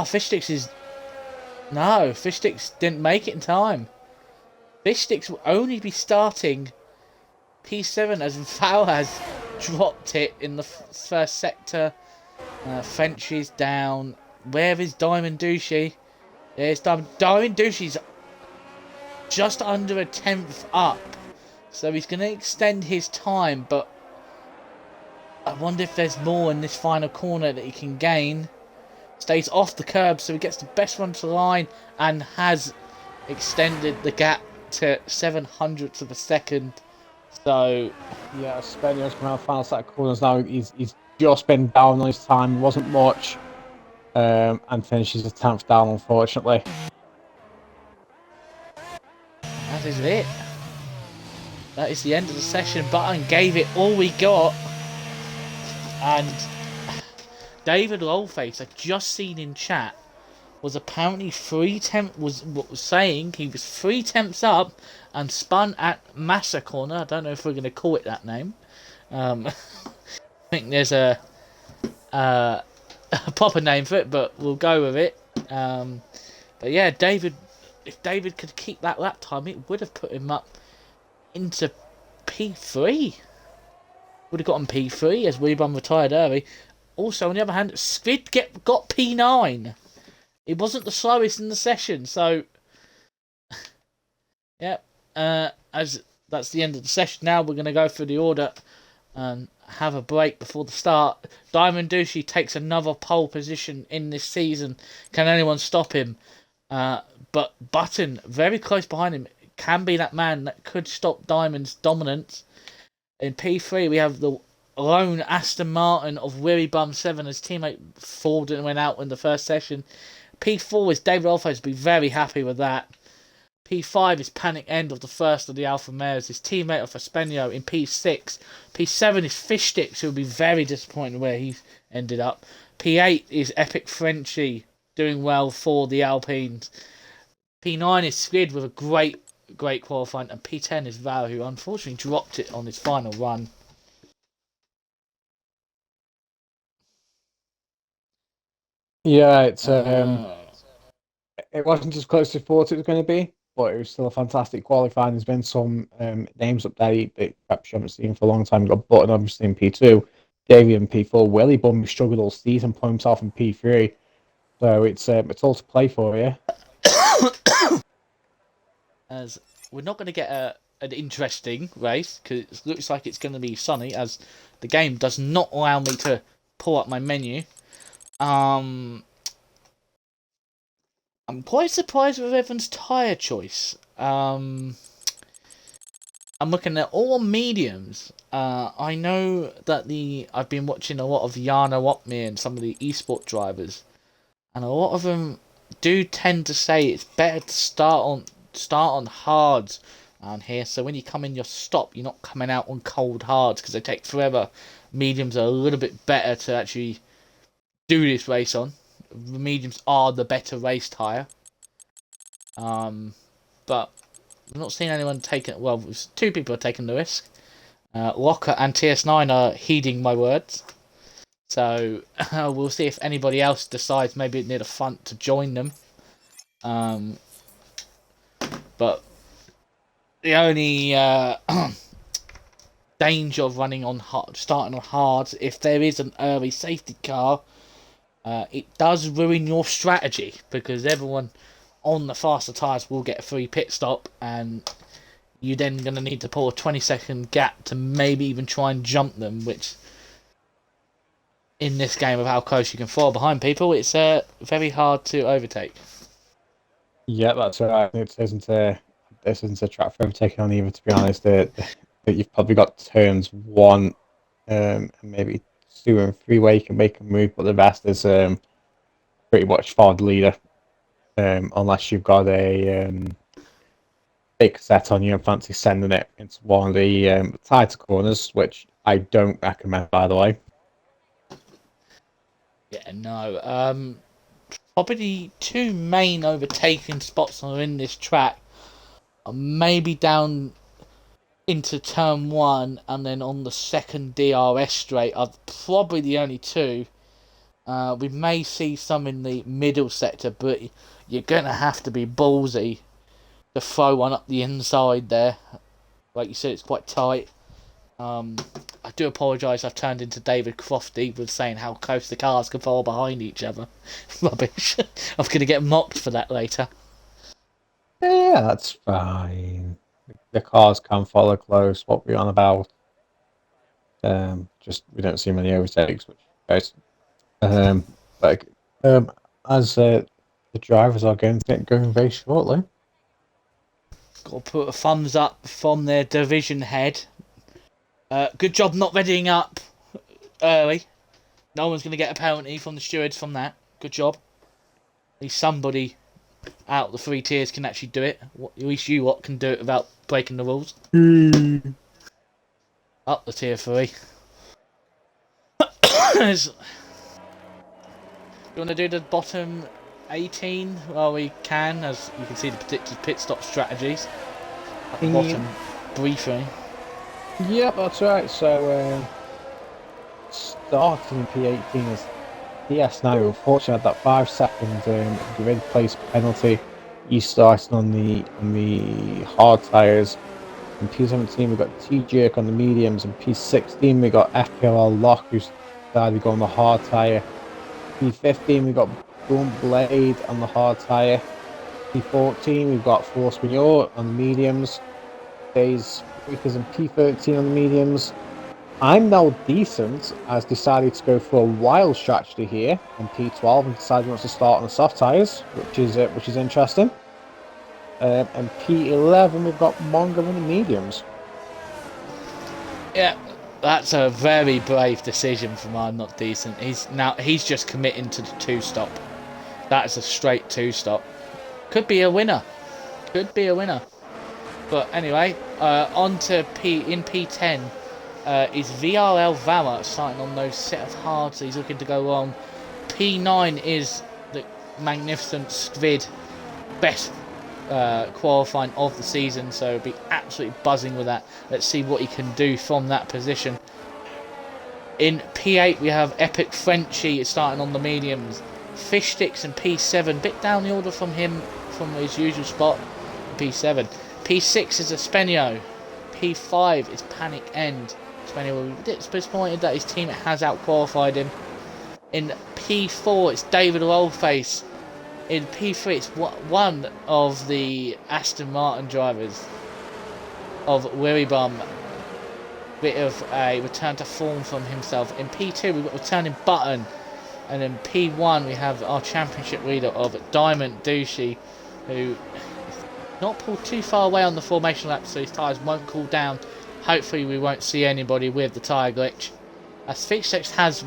Fish Sticks is... No, Fish Sticks didn't make it in time. Fish Sticks will only be starting P7 as Val has dropped it in the first sector. French is down. Where is Diamond Douchey? There's Diamond Douchey's just under a tenth up. So he's going to extend his time, but I wonder if there's more in this final corner that he can gain. Stays off the curb, so he gets the best run to the line and has extended the gap to 700ths of a second. So Yeah, Spenio's come out final set of corners now. He's just been down on his time. It wasn't much. And finishes a 10th down, unfortunately. that is it. That is the end of the session. Button gave it all we got. And David Lolface, I've just seen in chat, was apparently was saying he was 3 tenths up and spun at Massa Corner. I don't know if we're going to call it that name. I think there's a proper name for it, but we'll go with it. But yeah, if David could keep that lap time, it would have put him up into P3. Would have gotten P3 as Weebum retired early. Also, on the other hand, Squid got P9. It wasn't the slowest in the session, so yeah. As that's the end of the session. Now we're going to go through the order and have a break before the start. Diamond Douchey takes another pole position in this season. Can anyone stop him? But Button, very close behind him, can be that man that could stop Diamond's dominance. In P3, we have the lone Aston Martin of Weary Bum 7. His teammate folded and went out in the first session. P4 is David Alfos, be very happy with that. P5 is Panic End of the first of the Alfa Mares, his teammate of Espenio in P6. P7 is Fish Sticks, who will be very disappointed where he's ended up. P8 is Epic Frenchie, doing well for the Alpines. P9 is Squid with a great qualifying, and P10 is Val, who unfortunately dropped it on his final run. Yeah, it wasn't as close as I thought it was going to be, but it was still a fantastic qualifying. There's been some names up there that perhaps you haven't seen for a long time. You've got Button obviously in P2, Davey in P4, Willie Bum struggled all season, put himself in P3. So it's all to play for, yeah. As we're not going to get an interesting race because it looks like it's going to be sunny, as the game does not allow me to pull up my menu. I'm quite surprised with Evan's tyre choice. I'm looking at all mediums. I know that I've been watching a lot of Jana Watme and some of the esport drivers, and a lot of them do tend to say it's better to start on hards around here. So when you come in your stop, you're not coming out on cold hards because they take forever. Mediums are a little bit better to actually do this race on. The mediums are the better race tyre. But I've not seen anyone taking. Well, 2 people are taking the risk. Locker and TS9 are heeding my words. So we'll see if anybody else decides maybe near the front to join them. But the only danger of starting on hard, if there is an early safety car, it does ruin your strategy because everyone on the faster tyres will get a free pit stop, and you're then going to need to pull a 20-second gap to maybe even try and jump them, which in this game of how close you can fall behind people, it's very hard to overtake. Yeah, that's right. It isn't a track for taking on either. To be honest, that you've probably got turns one, and maybe two and three where you can make a move, but the rest is pretty much for the leader. Unless you've got a big set on you and fancy sending it into one of the tighter corners, which I don't recommend, by the way. Yeah, no. Probably the two main overtaking spots are in this track are maybe down into turn one and then on the second DRS straight are probably the only two. We may see some in the middle sector, but you're gonna have to be ballsy to throw one up the inside there. Like you said, it's quite tight. I do apologise. I've turned into David Crofty with saying how close the cars can fall behind each other. Rubbish. I'm gonna get mocked for that later. Yeah, that's fine. The cars can follow close. What we're on about. Just we don't see many overtakes, which is like as the drivers are going to get going very shortly. Got to put a thumbs up from their division head. Good job not readying up early. No one's going to get a penalty from the stewards from that. Good job. At least somebody out of the three tiers can actually do it. At least you lot can do it without breaking the rules. Up the tier 3. You want to do the bottom 18? Well, we can, as you can see the predicted pit stop strategies. At the bottom briefing. Yep, that's right. So starting in P18 is PS9. Unfortunately, had that 5 second grid place penalty. He's starting on the hard tires. In P17, we've got T-Jerk on the mediums. In P16, we got FPL Lock, who's decided to go on the hard tyre. P15, we've got Blunt Blade on the hard tyre. P14, we've got Force Manure on the mediums. Days Breakers in P13 on the mediums. I'm Now Decent has decided to go for a wild strategy here on P12 and decided he wants to start on the soft tyres, which is interesting. And P11, we've got Mongo in the mediums. Yeah, that's a very brave decision from I'm Not Decent. He's just committing to the 2-stop. That is a straight 2-stop. Could be a winner. Could be a winner. But anyway, on to P10 is VRL Valor starting on those set of hards. He's looking to go long. P9 is the magnificent Skvid, best qualifying of the season, so be absolutely buzzing with that. Let's see what he can do from that position. In P8 we have Epic Frenchie starting on the mediums. Fish Sticks in P7, bit down the order from him from his usual spot. P7. P6 is Espenio. P5 is Panic End. Espenio will be a bit disappointed that his team has out-qualified him. In P4 it's David Rollface. In P3 it's one of the Aston Martin drivers of Wiribum. Bit of a return to form from himself. In P2 we've got returning Button. And in P1 we have our championship leader of Diamond Douchey, who not pulled too far away on the formation lap, so his tyres won't cool down. Hopefully we won't see anybody with the tyre glitch. As Fixtex has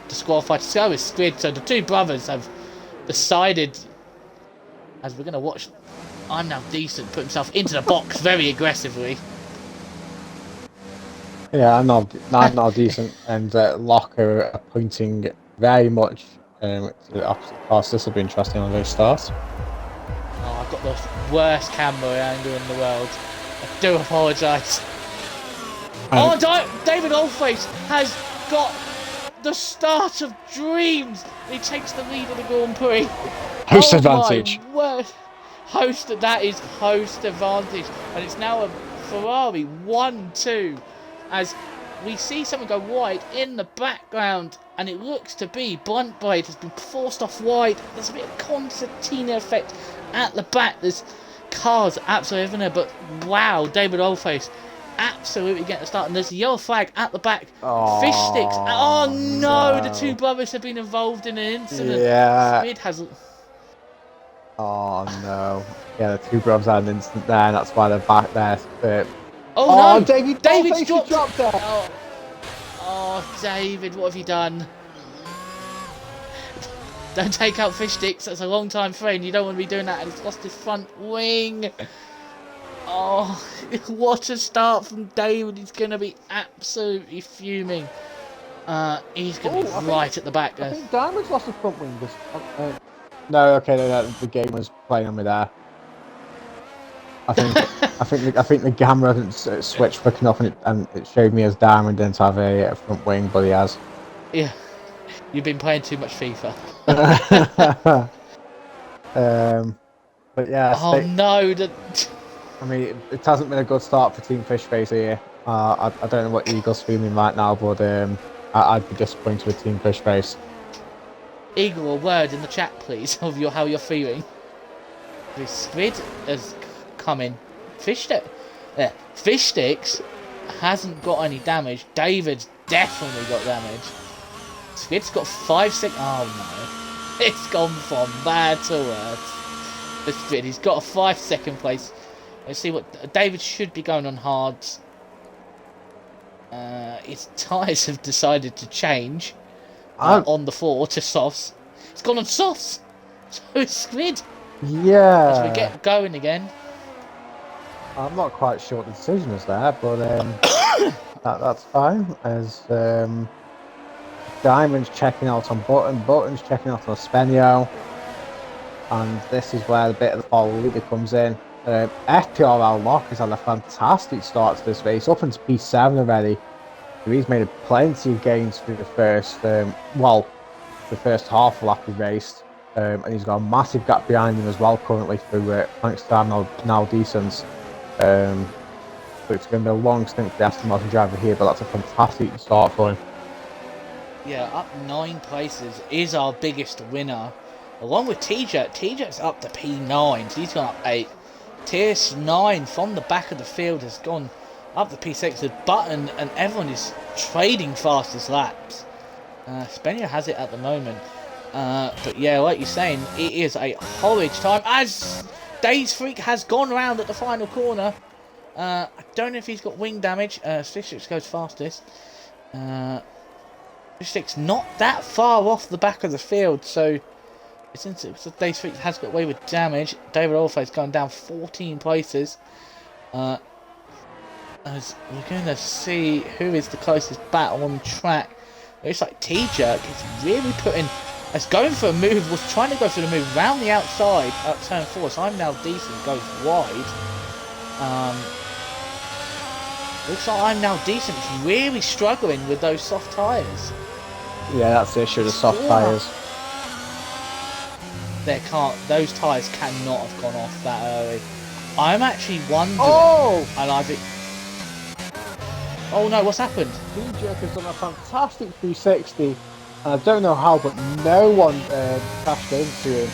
disqualified to go with Squid, so the two brothers have decided, as we're going to watch I'm Now Decent put himself into the box very aggressively. Yeah, I'm not decent, and Locker are pointing very much to the opposite course. This will be interesting on those starts. Oh, I've got the worst camera angle in the world. I do apologise. Oh, David Oldface has got the start of dreams. He takes the lead of the Grand Prix. Host advantage. My word. That is host advantage. And it's now a Ferrari 1-2 as we see something go wide in the background, and it looks to be Blunt Blade has been forced off wide. There's a bit of concertina effect at the back. There's cars absolutely in there, but wow, David Oldface absolutely getting the start, and there's a yellow flag at the back. Oh, Fish Sticks. Oh no, the two brothers have been involved in an incident. Yeah. Speed has. Oh no. Yeah, the two brothers had an instant there, and that's why they're back there. Oh Oh, no! David David's Baldacci dropped. dropped there. Oh, David, what have you done? Don't take out fish sticks. That's a long time friend. You don't want to be doing that. And he's lost his front wing. Oh, what a start from David. He's going to be absolutely fuming. He's going to be right at the back. I think Diamond's lost his front wing. No, okay, no, the game was playing on me there. I think the camera hasn't switched quick enough, and it showed me as Diamond didn't have a front wing, but he has. Yeah, you've been playing too much FIFA. But yeah, Oh no! I mean, it hasn't been a good start for Team Fishface here. I don't know what Eagle's feeling right now, but I'd be disappointed with Team Fishface. Eagle, a word in the chat, please, of how you're feeling. The squid has come in. Fish sticks hasn't got any damage. David's definitely got damage. Squid's got 5 seconds. Oh no. It's gone from bad to worse. The squid, he's got a 5-second place. Let's see what David should be going on hards. His tyres have decided to change on the 4 to softs. It's gone on softs. So it's Squid. Yeah. As we get going again. I'm not quite sure what the decision is there, but that's fine. As Diamond's checking out on Button's checking out on Spenio, and this is where the bit of the fall leader comes in. FPRL Lock has had a fantastic start to this race, up into P7 already. He's made plenty of gains through the first, the first half lap he raced, and he's got a massive gap behind him as well currently through thanks to now Decent. So it's going to be a long stint for the Aston Martin driver here, but that's a fantastic start for him. Yeah, up 9 places is our biggest winner, along with T-Jet. T-Jet's up to P9, so he's gone up 8. Tierce 9 from the back of the field has gone up to P6. The Button and everyone is trading fastest laps. Spenio has it at the moment. But yeah, like you're saying, it is a horrid time as Days Freak has gone round at the final corner. I don't know if he's got wing damage. Fish goes fastest. Fish not that far off the back of the field, so since Days Freak has got away with damage, David Olfa's going down 14 places. As we're going to see who is the closest battle on track. It looks like T-Jerk is really putting... It's going for a move, was trying to go for the move round the outside at turn 4, so I'm now decent, goes wide. Looks like I'm now decent, really struggling with those soft tyres. Yeah, that's the issue, the soft tyres. Those tyres cannot have gone off that early. I'm actually wondering... Oh no, what's happened? T-Jerk has done a fantastic 360. And I don't know how, but no one crashed into him.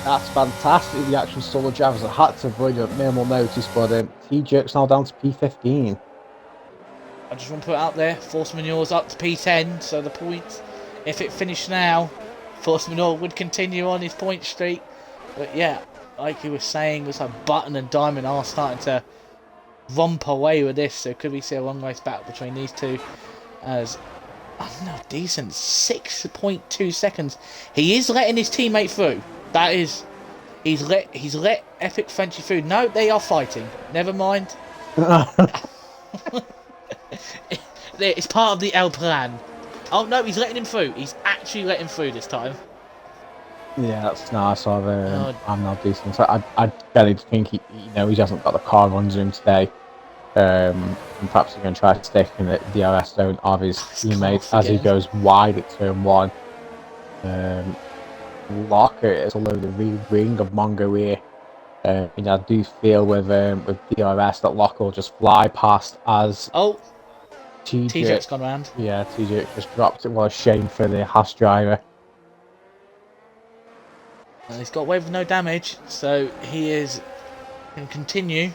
That's fantastic. The actual solo drivers that had to avoid a minimal notice, but T-Jerk's now down to P15. I just want to put it out there, Force Manure's up to P10, so the points, if it finished now, Force Manure would continue on his point streak. But yeah, like he was saying, was like Button and Diamond are starting to romp away with this, so could we see a long race battle between these two? As decent 6.2 seconds. He is letting his teammate through. That is, he's let Epic Frenchy through. No, they are fighting. Never mind. It's part of the El Plan. Oh no, he's letting him through. He's actually letting him through this time. Yeah, that's nice. I'm now decent. So I barely think he hasn't got the car under him today. And perhaps he's going to try to stick in the DRS zone of his teammates as he goes wide at turn 1. Locker is all over the rear wing of Mongo here. I do feel with DRS that Locker will just fly past as T-Jerk's gone round. Yeah, T-Jerk just dropped it. What a shame for the Haas driver. And he's got away with no damage, so he is going to continue.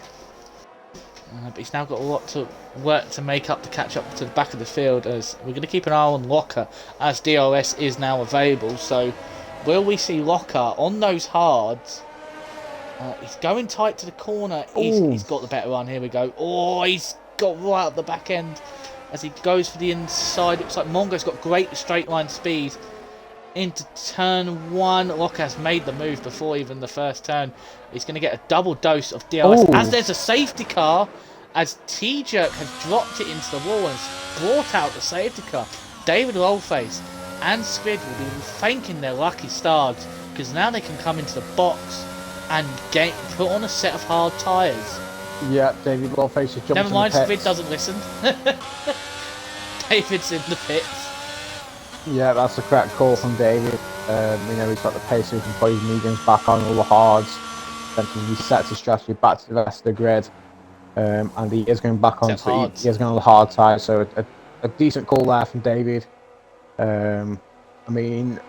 But he's now got a lot to work to make up to catch up to the back of the field. As we're going to keep an eye on Locker as DRS is now available. So will we see Locker on those hards? He's going tight to the corner. He's got the better run. Here we go. Oh, he's got right up the back end as he goes for the inside. It looks like Mongo's got great straight line speed. Into turn 1. Locker has made the move before even the first turn. He's going to get a double dose of DRS as there's a safety car, as T-Jerk has dropped it into the wall and brought out the safety car. David Rollface and Squid will be thanking their lucky stars because now they can come into the box and put on a set of hard tyres. Yeah, David Rollface has jumped Never mind, in the Squid doesn't listen. David's in the pits. Yeah, that's the correct call from David. You know, he's got the pace so he can put his mediums back on all the hards. Then he resets his strategy back to the rest of the grid. And he is going back on he is going on the hard tyre, so a decent call there from David. I mean,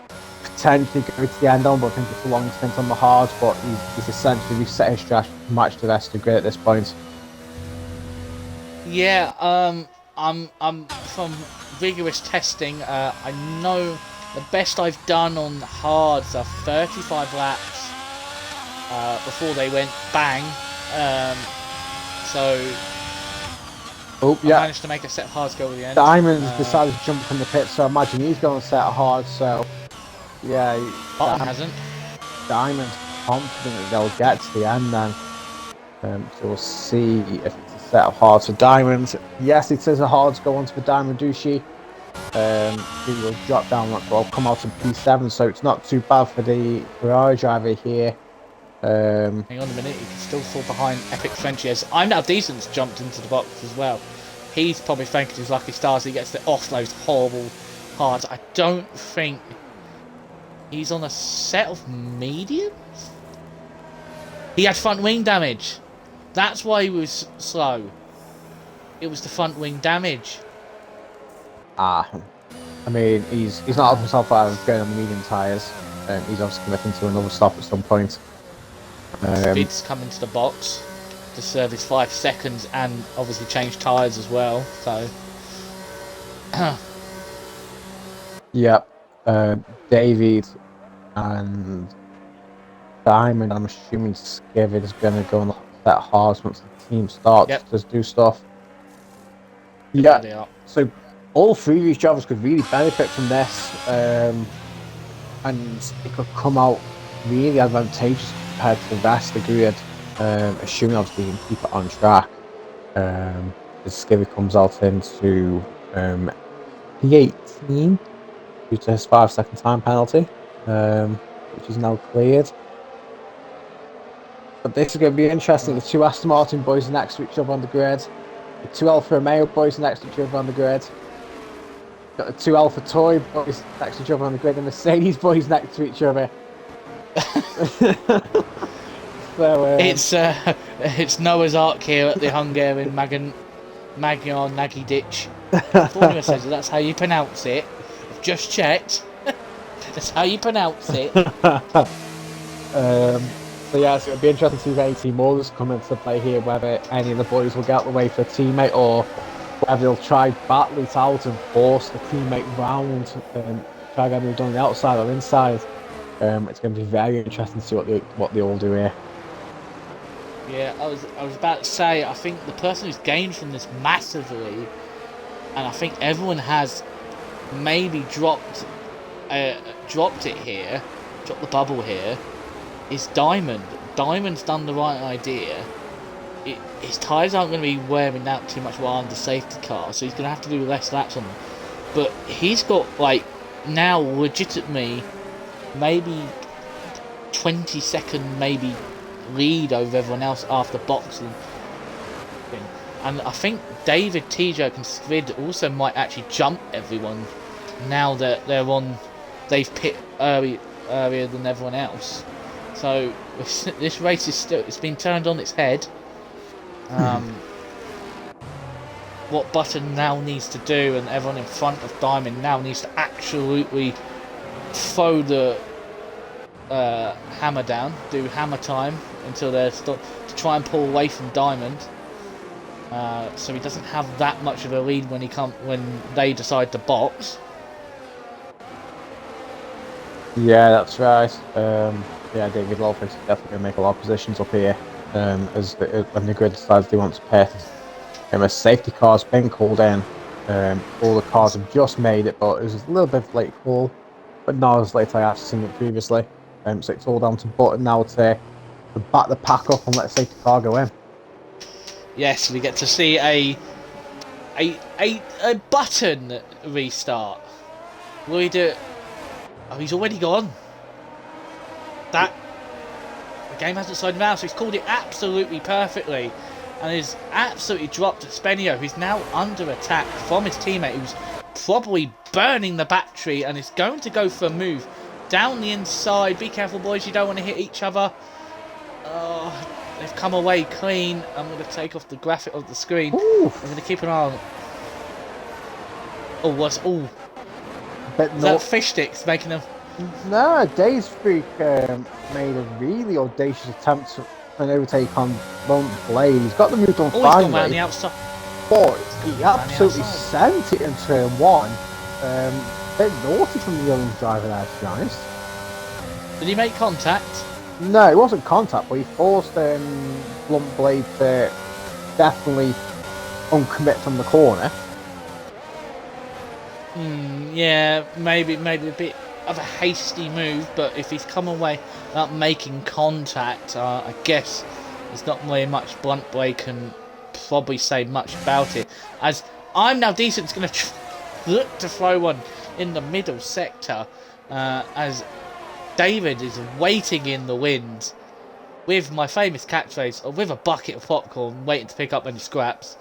potentially go to the end on, but I think it's a long stint on the hards, but he's essentially reset his strategy to match the rest of the grid at this point. Yeah, I'm from rigorous testing. I know the best I've done on hards are 35 laps before they went bang. So I managed to make a set of hards go to the end. Diamond decided to jump from the pit, so I imagine he's going to set of hards. So yeah, Button hasn't. Diamond's confident that they'll get to the end then. So we'll see if it's a set of hards for Diamond. Yes, it says the hards go onto the Diamond Dushi. He will drop down, well, come out in P7, so it's not too bad for the Ferrari driver here. Hang on a minute, he can still fall behind Epic Frenchies. I'm Now Decent's jumped into the box as well. He's probably thanking his lucky stars he gets off those horrible hards. I don't think he's on a set of mediums. He had front wing damage. That's why he was slow. It was the front wing damage. I mean, he's not helping himself out of going on the medium tyres. He's obviously committing to another stop at some point. Speed's come into the box to serve his 5 seconds and obviously change tyres as well. So, yep. David and Diamond, I'm assuming Skivid is going to go on the set hards once the team starts to do stuff. Yeah. So all 3 of these drivers could really benefit from this, and it could come out really advantageous compared to the rest of the grid, assuming obviously you can keep it on track. As Skivvy comes out into P18 due to his 5-second time penalty, which is now cleared. But this is going to be interesting. The 2 Aston Martin boys are next to each other on the grid. The 2 Alfa Romeo boys are next to each other on the grid. Got the 2 Alpha Toy boys next to each other on the grid, and the Mercedes boys next to each other. So, it's Noah's Ark here at the Hungarian Magyar Nagy Ditch. Formula says that's how you pronounce it. I've just checked. That's how you pronounce it. So yeah, so it'll be interesting to see if any team orders come into play here, whether any of the boys will get out the way for a teammate, or whether they'll try battle it out and force the teammate round and try to get moved on the outside or inside. It's going to be very interesting to see what they all do here. Yeah, I was about to say, I think the person who's gained from this massively, and I think everyone has maybe dropped it here, dropped the bubble here, is Diamond. Diamond's done the right idea. His tyres aren't going to be wearing out too much while under safety car, so he's going to have to do less laps on them. But he's got, like, now legitimately maybe 20-second maybe lead over everyone else after boxing. And I think David, T-Jerk and Squid also might actually jump everyone now that they've pit earlier than everyone else. So this race is it's been turned on its head. What Button now needs to do, and everyone in front of Diamond now needs to absolutely throw the hammer down, do hammer time until they're stopped, to try and pull away from Diamond, so he doesn't have that much of a lead when they decide to box. Yeah, that's right. Yeah, David Lawford is definitely going to make a lot of positions up here. When the grid decides they want to pit, a safety car's been called in. All the cars have just made it, but it was a little bit of late call. But not as late I have seen it previously. So it's all down to Button now to back the pack up and let the safety car go in. Yes, we get to see a button restart. Will he do it? Oh, he's already gone. That the game hasn't slowed down, so he's called it absolutely perfectly, and has absolutely dropped Spenio, who's now under attack from his teammate, who's probably burning the battery and is going to go for a move down the inside. Be careful, boys! You don't want to hit each other. Oh, they've come away clean. I'm going to take off the graphic of the screen. Ooh. I'm going to keep an eye on. Oh, what's all? Is that fish sticks making them? No, Days Freak made a really audacious attempt to an overtake on Lone Blade. He's got the move on Oh, he's gone finally, round the outside. but he absolutely sent it in turn one. Bit naughty from the young driver there, to be honest. Did he make contact? No, it wasn't contact, but he forced Blunt Blade to definitely uncommit from the corner. Yeah, maybe a bit of a hasty move, but if he's come away without making contact, I guess there's not really much Blunt Blade can probably say much about it. As I'm Now Decent's going to look to throw one in the middle sector, as David is waiting in the wind with my famous catchphrase, or with a bucket of popcorn, waiting to pick up any scraps.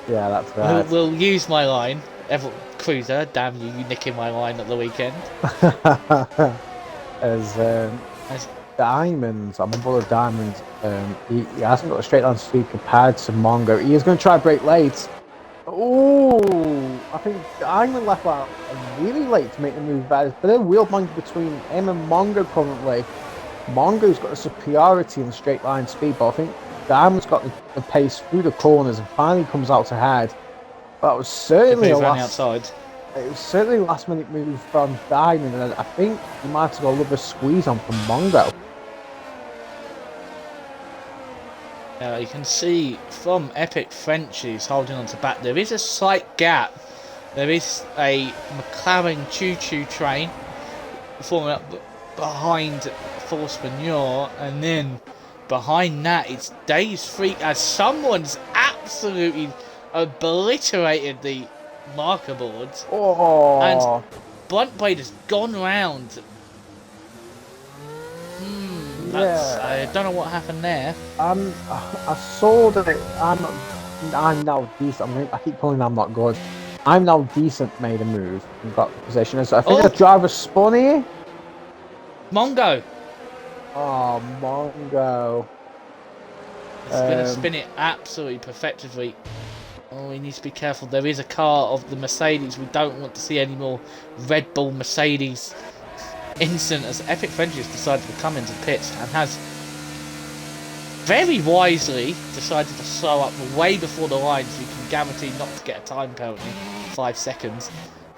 Yeah, that's right. We'll use my line. Cruiser, damn you, you nicking my line at the weekend. As Diamonds, I'm on board of Diamonds. He hasn't got a straight line speed compared to Mongo. He is going to try to break late. Oh, I think Diamond left out really late to make the move. There's a wheel bang between him and Mongo currently. Mongo's got the superiority in the straight line speed, but I think Diamond's got the pace through the corners and finally comes out to head. That was certainly a last minute move from Diamond, and I think he might have got a little bit of squeeze on from Mongo. You can see from Epic Frenchies holding on to back, there is a slight gap. There is a McLaren choo-choo train forming up behind Force Manure, and then behind that it's Days Freak, as someone's absolutely obliterated the marker boards. Oh. And Blunt Blade has gone round. I don't know what happened there. I saw that I'm Now Decent. I keep calling I'm not good. I'm Now Decent made a move and got the position. So I think the driver spun here. Mongo. Oh, Mongo. It's going to spin it absolutely perfectively. Oh, we need to be careful. There is a car of the Mercedes. We don't want to see any more Red Bull Mercedes incident, as Epic Frenchies decided to come into pits and has very wisely decided to slow up way before the line, so you can guarantee not to get a time penalty, 5 seconds.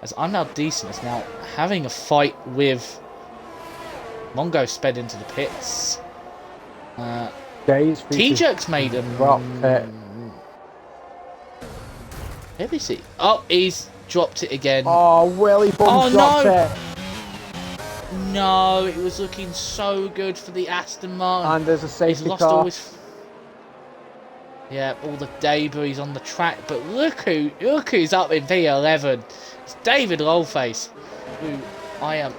As I'm Now Decent is now having a fight with Mongo, sped into the pits. T-Jerk's made him. Let me see. Oh, he's dropped it again. Oh, Willie dropped it. No, it was looking so good for the Aston Martin. And there's a safety car. Yeah, all the debris on the track. But look who's up in P11. It's David Lowface, who I am.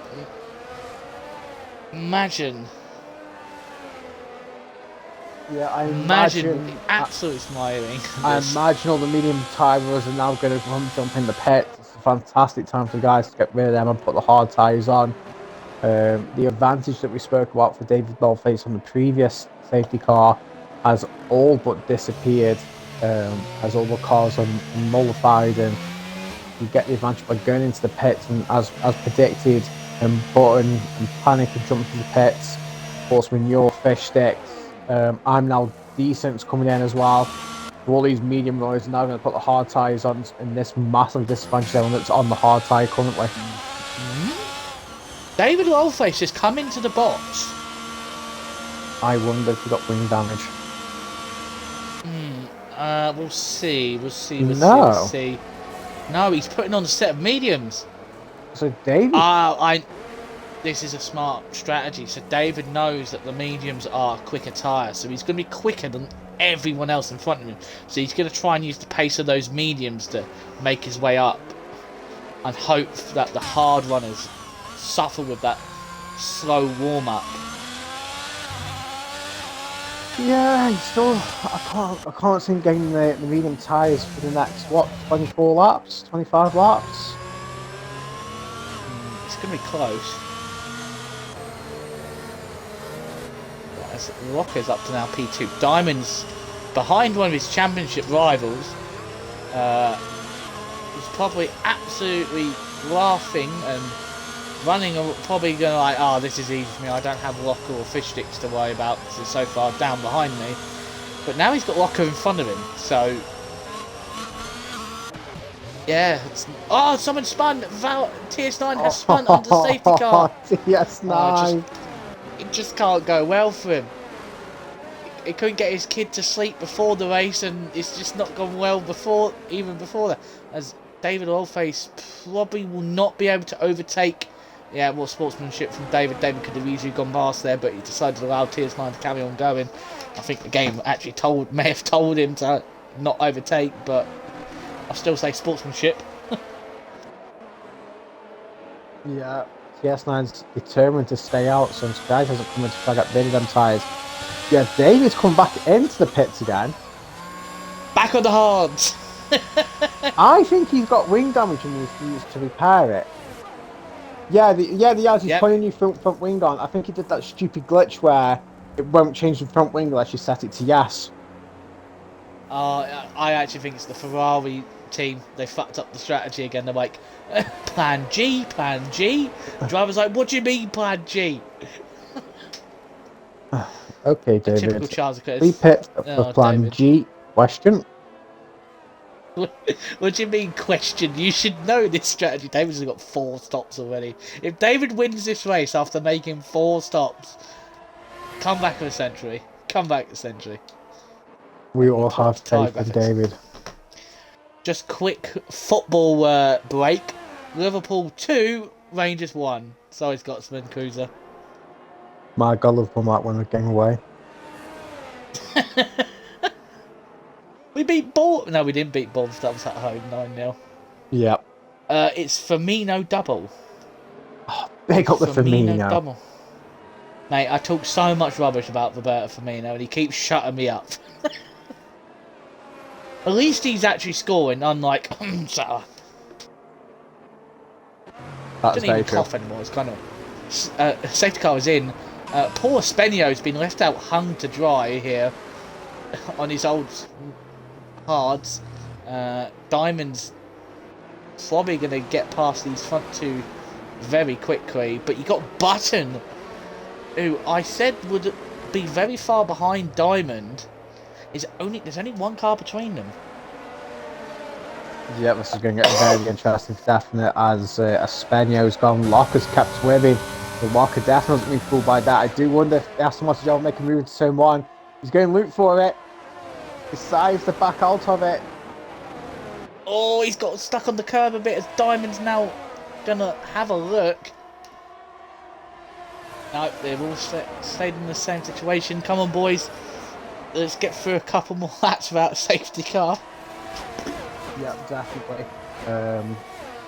Imagine. Yeah, I imagine absolutely smiling. I imagine all the medium tires are now going to jump in the pit. It's a fantastic time for the guys to get rid of them and put the hard tires on. The advantage that we spoke about for David Dollface on the previous safety car has all but disappeared, as all the cars are nullified, and you get the advantage by going into the pits, and as predicted, and Button and Panic have jumped into the pits. Horseman, your fish sticks. I'm Now Decent's coming in as well. All these medium noise are now going to put the hard tyres on in this massive disadvantage zone that's on the hard tyre currently. David Rollface has come into the box. I wonder if he got wing damage. We'll see. We'll see. No. No, he's putting on a set of mediums. So David. This is a smart strategy. So David knows that the mediums are quicker tyres, so he's going to be quicker than everyone else in front of him. So he's going to try and use the pace of those mediums to make his way up, and hope that the hard runners suffer with that slow warm up. Yeah, he's still. I can't see him getting the medium tyres for the next 24 laps, 25 laps. It's going to be close. As Rocco's up to now P2. Diamond's behind one of his championship rivals. He's probably absolutely laughing and running, probably going like, oh, this is easy for me. I don't have Locker or fish sticks to worry about because he's so far down behind me. But now he's got Locker in front of him, so yeah. Someone spun. TS9 has spun under the safety car. TS9. It just can't go well for him. He couldn't get his kid to sleep before the race, and it's just not gone well even before that. As David Oldface probably will not be able to overtake. Yeah, more sportsmanship from David. David could have easily gone past there, but he decided to allow TS9 to carry on going. I think the game actually may have told him to not overtake, but I'll still say sportsmanship. Yeah, TS9's determined to stay out, so Sky hasn't come in to flag up the them tyres. Yeah, David's come back into the pits again. Back on the hards. I think he's got wing damage and needs to repair it. Yeah, he has. He's putting a new front wing on. I think he did that stupid glitch where it won't change the front wing unless you set it to yes. I actually think it's the Ferrari team. They fucked up the strategy again. They're like, Plan G, Plan G. The driver's like, what do you mean, Plan G? Okay, David. Typical Charles Leclerc. 3 pits for Plan David. G. Question. What do you mean, question? You should know this strategy. David's got 4 stops already. If David wins this race after making 4 stops, come back in a century. Come back a century. We all have faith in David. Just quick football break. Liverpool 2, Rangers 1. Sorry, Scotsman Cruiser. My God, Liverpool might win the game away. We beat Bournemouth. No, we didn't beat Bournemouth. That was at home, 9-0. Yep. It's Firmino double. Oh, big up the Firmino. Double. Mate, I talk so much rubbish about Roberto Firmino and he keeps shutting me up. At least he's actually scoring, unlike Salah. That's Doesn't even cough anymore. It's kind of safety car is in. Poor Spenio's been left out hung to dry here on his old hards. Diamond's probably going to get past these front 2 very quickly, but you got Button, who I said would be very far behind Diamond. There's only 1 car between them. Yeah, this is going to get very interesting, definite, as Spenio's gone. Locker's kept with him. The Locker definitely hasn't been fooled by that. I do wonder if Aston Martin will make a move into turn 1. He's going to loop for it. Decides to back out of it. Oh, he's got stuck on the curb a bit as Diamond's now going to have a look. No, they've all stayed in the same situation. Come on, boys. Let's get through a couple more laps without a safety car. Yeah, definitely.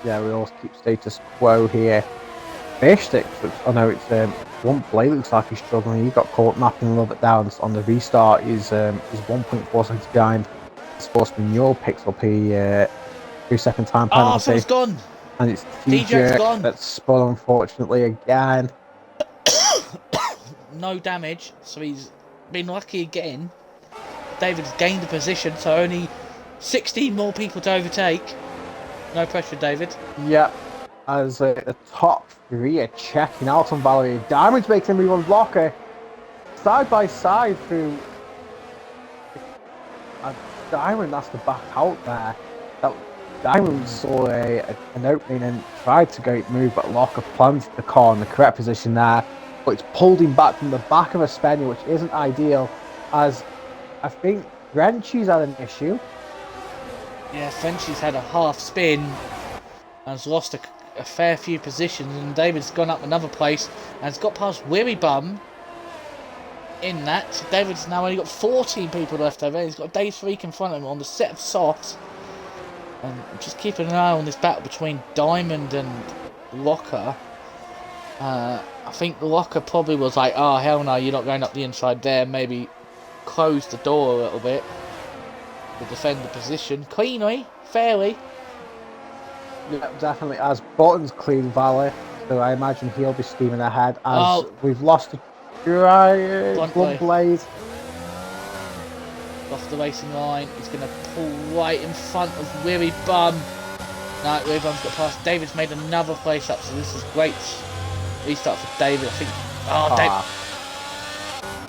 Yeah, we all keep status quo here. Fish sticks, I know it's one play looks like he's struggling. He got caught napping a little bit down on the restart. He's 1.4 seconds behind. Sportsman Yule picks up a 3-second time penalty. Phil's gone. And it's DJ that's spun, unfortunately, again. No damage, so he's been lucky again. David's gained the position, so only 16 more people to overtake. No pressure, David. Yep. As the top 3 are checking out on Valerie. Diamond's making a move on Blocker. Side by side through. And Diamond has to back out there. Diamond saw an opening and tried to go move, but Locker planted the car in the correct position there. But it's pulled him back from the back of a Spaniel, which isn't ideal, as I think Frenchy's had an issue. Yeah, Frenchy's had a half spin and has lost a fair few positions, and David's gone up another place and has got past Weary Bum in that. So David's now only got 14 people left over. He's got Dave Freak in front of him on the set of softs. And just keeping an eye on this battle between Diamond and Locker. I think Locker probably was like, oh hell no, you're not going up the inside there. Maybe close the door a little bit to defend the position. Cleanly, fairly. Yeah, definitely. As Button's clean Valley, so I imagine he'll be steaming ahead. As we've lost a Blunt Blade. Off the racing line, he's going to pull right in front of Weary Bum. No, Weary Bum's got past. David's made another place up, so this is great. Restart for David, I think. David.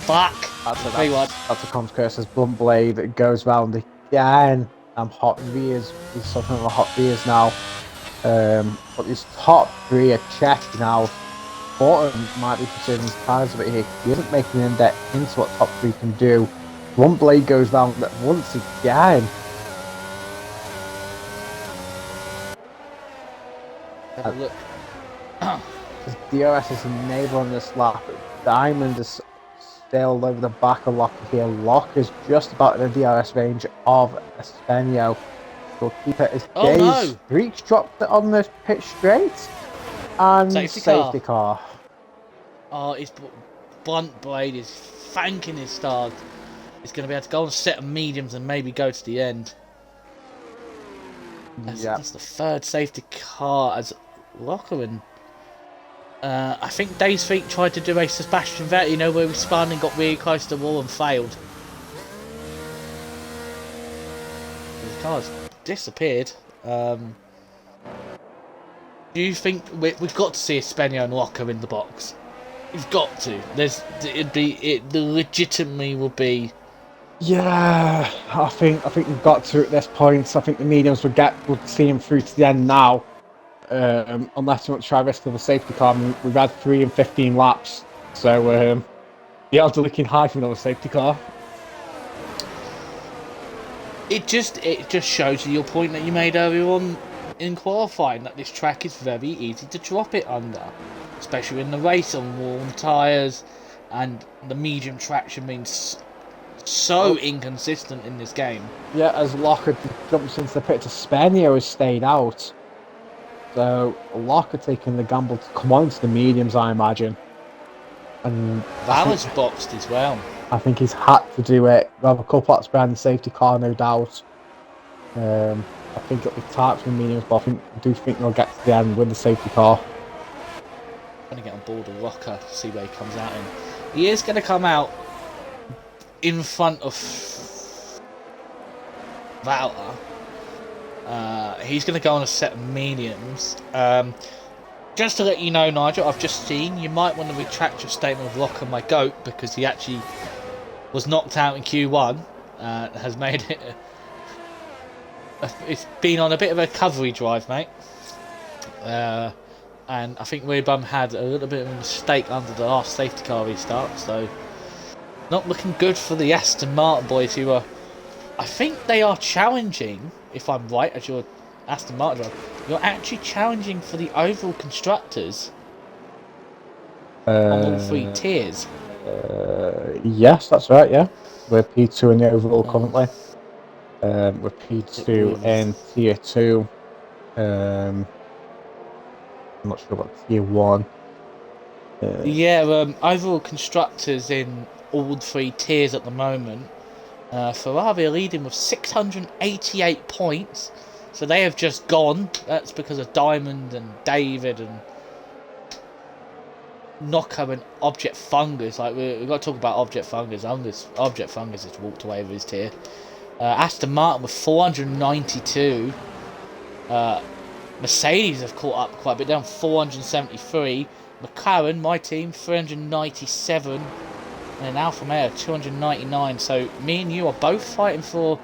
Fuck. That's a consequence as Blunt Blade goes round again. Hot Rears. He's suffering with Hot Rears now. But these top three are checked now. Bottom might be considering his tires a bit here. He isn't making an index into what top three can do. One blade goes down once again. Have a look. DRS is enabling this lap. Diamond is still over the back of Locker here. Locker's just about in the DRS range of Espenio. We'll keep it as Days Breach dropped it on the pitch straight. And safety car. Oh, his Blunt Blade is thanking his stars. He's going to be able to go on a set of mediums and maybe go to the end. That's the third safety car as Locker, and I think Days Feet tried to do a Sebastian Vettel, where he spun and got really close to the wall and failed. His car's disappeared. Do you think we've got to see Espenio and Locker in the box? We've got to. It legitimately will be. Yeah, I think we've got to at this point. I think the mediums would see him through to the end now, unless you want to try risk of a safety car. I mean, we've had 3 and 15 laps, so the odds are looking high for another safety car. It just shows you your point that you made earlier on in qualifying, that this track is very easy to drop it under, especially in the race on warm tyres, and the medium traction means so inconsistent in this game. Yeah, as Locker jumps into the pit, Espenio has stayed out. So Locker taking the gamble to come on to the mediums, I imagine. And Val's boxed as well. I think he's had to do it. We'll have a couple laps behind the safety car, no doubt. I think it'll be tight for the mediums, but I do think they'll get to the end with the safety car. I'm going to get on board of Locker, see where he comes out in. He is going to come out in front of Valter. He's going to go on a set of mediums. Just to let you know, Nigel, I've just seen, you might want to retract your statement of Locker, my GOAT, because he actually was knocked out in Q1. Has made it... It's been on a bit of a recovery drive, mate. And I think Weebum had a little bit of a mistake under the last safety car restart, so... Not looking good for the Aston Martin boys, who are... I think they are challenging, if I'm right, as your Aston Martin driver, you're actually challenging for the overall constructors on all 3 tiers. Yes, that's right, yeah. We're P2 in the overall currently. We're P2 in tier 2. I'm not sure about tier 1. Overall constructors in all 3 tiers at the moment. Ferrari are leading with 688 points, so they have just gone. That's because of Diamond and David and Knocker and Object Fungus. Like we've got to talk about Object Fungus. Object Fungus has walked away with his tier. Aston Martin with 492. Mercedes have caught up quite a bit, down 473. McLaren, my team, 397. And Alfa Romeo, 299. So me and you are both fighting for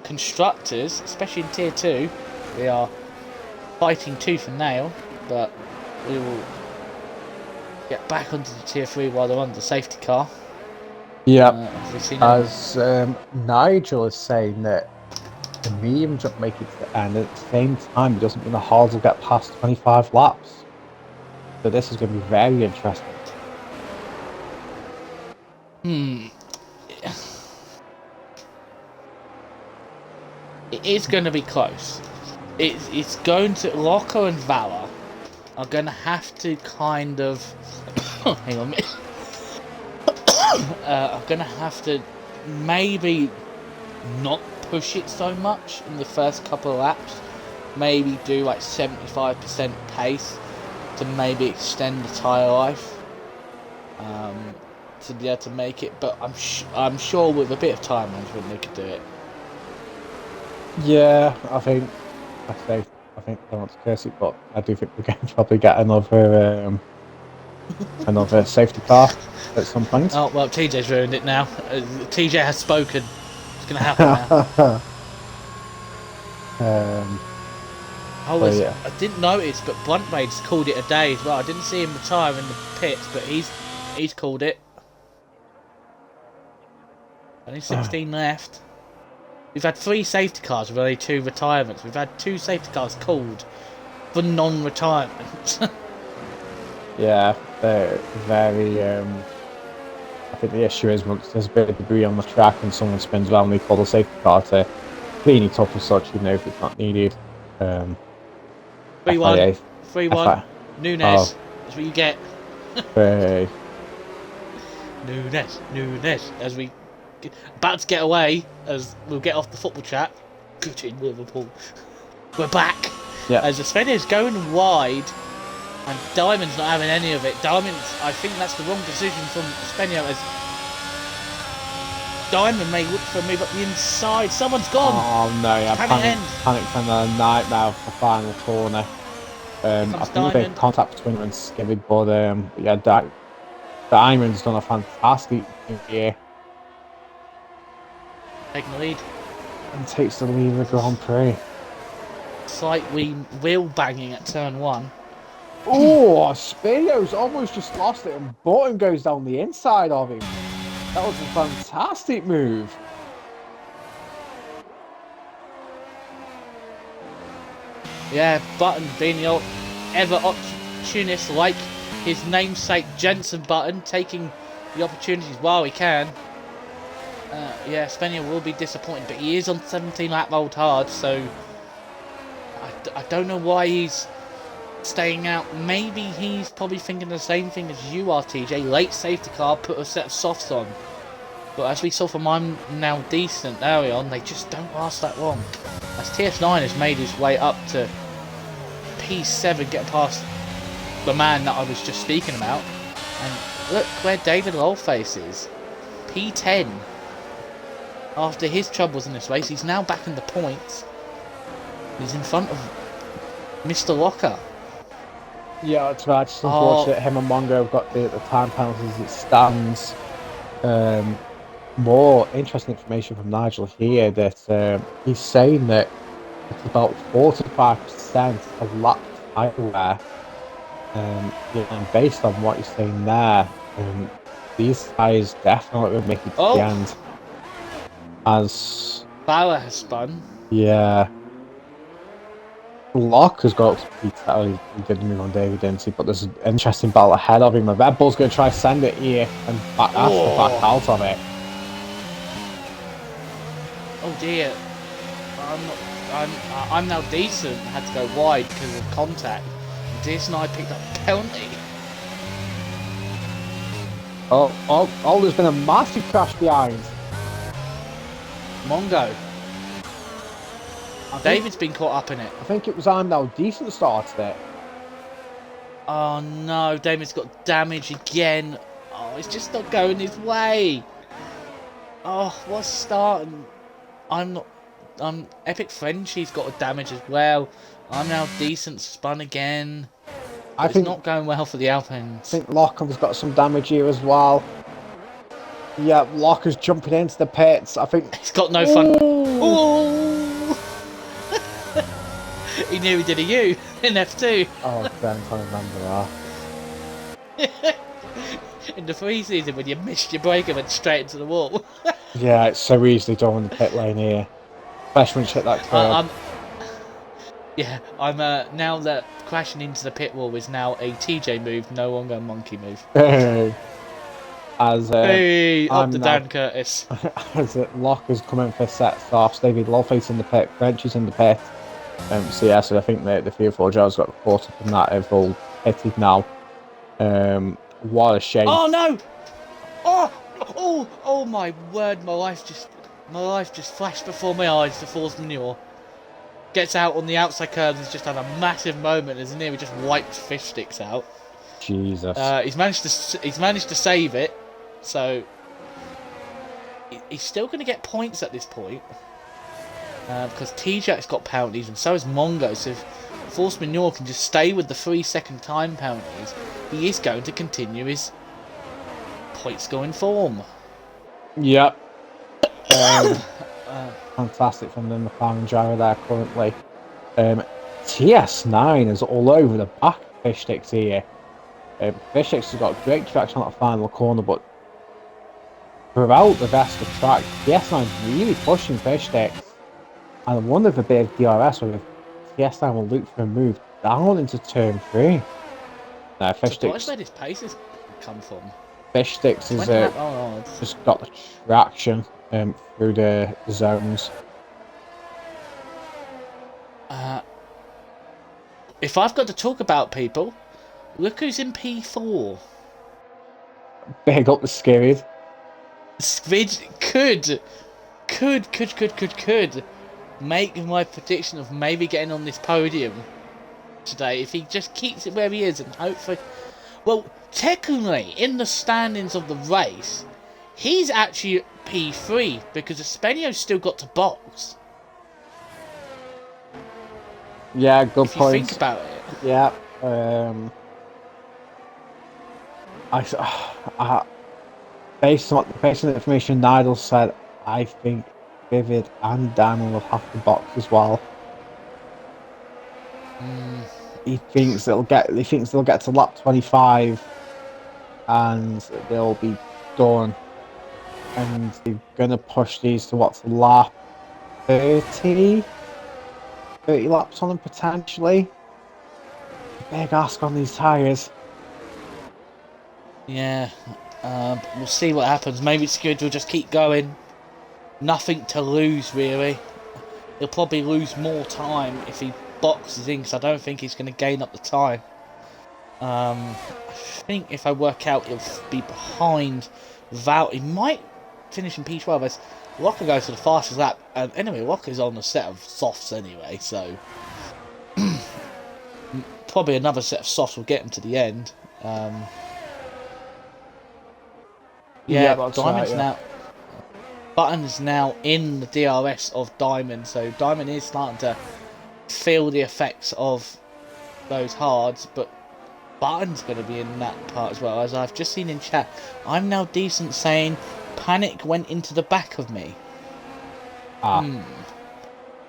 constructors, especially in tier 2, We are fighting tooth and nail, but we will get back onto the tier 3 while they're on the safety car. Yeah, As Nigel is saying that the medium doesn't make it to the end. At the same time, it doesn't mean the hards will get past 25 laps. So this is going to be very interesting. It is going to be close. It's going to... Locker and Valor are going to have to kind of... hang on a minute. Are going to have to maybe not push it so much in the first couple of laps. Maybe do like 75% pace to maybe extend the tyre life. To be able to make it, but I'm sure with a bit of time management they could do it. Yeah, I think I don't want to curse it, but I do think we're going to probably get another another safety car at some point. Oh well, TJ's ruined it now. TJ has spoken. It's going to happen now. Yeah. I didn't notice, but Bluntmade's called it a day as well. I didn't see him retire in the pits, but he's called it. Only 16 left. We've had 3 safety cars with only 2 retirements. We've had 2 safety cars called for non-retirement. Yeah, they're very. I think the issue is once there's a bit of debris on the track and someone spins around, we call the safety car to clean it up as such, even if it's not needed. 3-1. 3-1. Nunes. Oh. That's what you get. Hey. Nunes. As we about to get away, as we'll get off the football chat. Good in Liverpool. We're back. Yeah. As Svenia's going wide, and Diamond's not having any of it. I think that's the wrong decision from Svenia, as Diamond may look for a move up the inside. Someone's gone. Oh no! Yeah, panic from the nightmare of the final corner. I think there's been contact between him and Skivig, but yeah, Diamond's done a fantastic year. Taking the lead. And takes the lead of the Grand Prix. Slight wheel banging at turn 1. Oh, Spino's almost just lost it, and Button goes down the inside of him. That was a fantastic move. Yeah, Button being the ever opportunist like his namesake Jensen Button, taking the opportunities while he can. Yeah, Svenia will be disappointed, but he is on 17 lap old hard, so I don't know why he's staying out. Maybe he's probably thinking the same thing as you are, TJ. Late safety car, put a set of softs on. But as we saw from I'm Now Decent early on, they just don't last that long. As TS9 has made his way up to P7, get past the man that I was just speaking about. And look where David Lolface is. P10. After his troubles in this race, he's now back in the points. He's in front of Mr. Locker. Yeah, it's right. It's unfortunate him and Mongo have got the time penalties as it stands. More interesting information from Nigel here that he's saying that it's about 45% of lap tyre wear. And based on what he's saying there, these tyres definitely will make it to the end. As Bauer has spun. Yeah. Locke has got up to Peter. He did move on David, didn't he? But there's an interesting battle ahead of him. The Red Bull's going to try to send it here and back out of it. Oh dear. I'm Now Decent. Had to go wide because of contact. DS9 picked up a penalty. Oh, there's been a massive crash behind. Mongo. David's been caught up in it. I think it was I'm Now Decent started it. Oh no, David's got damage again. Oh, it's just not going his way. Oh, what's starting? Epic Frenchie's got a damage as well. I'm Now Decent spun again. It's not going well for the Alpines. I think Lockham's got some damage here as well. Yeah, Locker's jumping into the pits. I think he's got no fun. Ooh. he nearly did a U in F2. Oh, damn, I can't remember that. In the pre-season when you missed your break and went straight into the wall. Yeah, it's so easily done in the pit lane here. Especially when you hit that curb. I'm now that crashing into the pit wall is now a TJ move, no longer a monkey move. As Hey, up I'm the now, Dan Curtis. as Locker's coming for sets off, David Lawface in the pit, French is in the pit. So yeah, so I think the 3 or 4 Joes got caught up in that. They've all pitted now. What a shame. Oh no! Oh my word! My life just flashed before my eyes. The force manure gets out on the outside curves. He's just had a massive moment, isn't he? We just wiped fish sticks out. Jesus. He's managed to save it, so he's still going to get points at this point because T-Jack's got penalties and so has Mongo. So if Force Manure can just stay with the 3-second time penalties, he is going to continue his point scoring form. Yep. Fantastic from the McLaren driver there currently. TS9 is all over the back of Fish Sticks here. Fish Sticks has got great traction on that final corner, but throughout the rest of the track, TS9 is really pushing Fish Sticks. And I wonder if a bit of DRS or if TS9 will look for a move down into turn 3. Fish Sticks. Where this pace has come from. Fish Sticks has just got the traction through the zones. If I've got to talk about people, look who's in P4. Big up the Skid. Skid could make my prediction of maybe getting on this podium today if he just keeps it where he is and hopefully. Well, technically, in the standings of the race, he's actually P3 because Espenio's still got to box. Yeah, good if point. You think about it. Yeah. Based on the information Nigel said, I think Vivid and Diamond will have to box as well. He thinks they'll get to lap 25 and they'll be done. And they're gonna push these to what's lap 30 laps on them potentially. Big ask on these tyres. Yeah, we'll see what happens. Maybe Skid will just keep going. Nothing to lose, really. He'll probably lose more time if he boxes in, because I don't think he's going to gain up the time. I think if I work out, he'll be behind Val. He might finish in P12 as Walker goes to the fastest lap. And anyway, Walker's on a set of softs anyway, so probably another set of softs will get him to the end. Diamond's now. Button's now in the DRS of Diamond, so Diamond is starting to feel the effects of those hards, but Button's going to be in that part as well. As I've just seen in chat, I'm now decent saying Panic went into the back of me.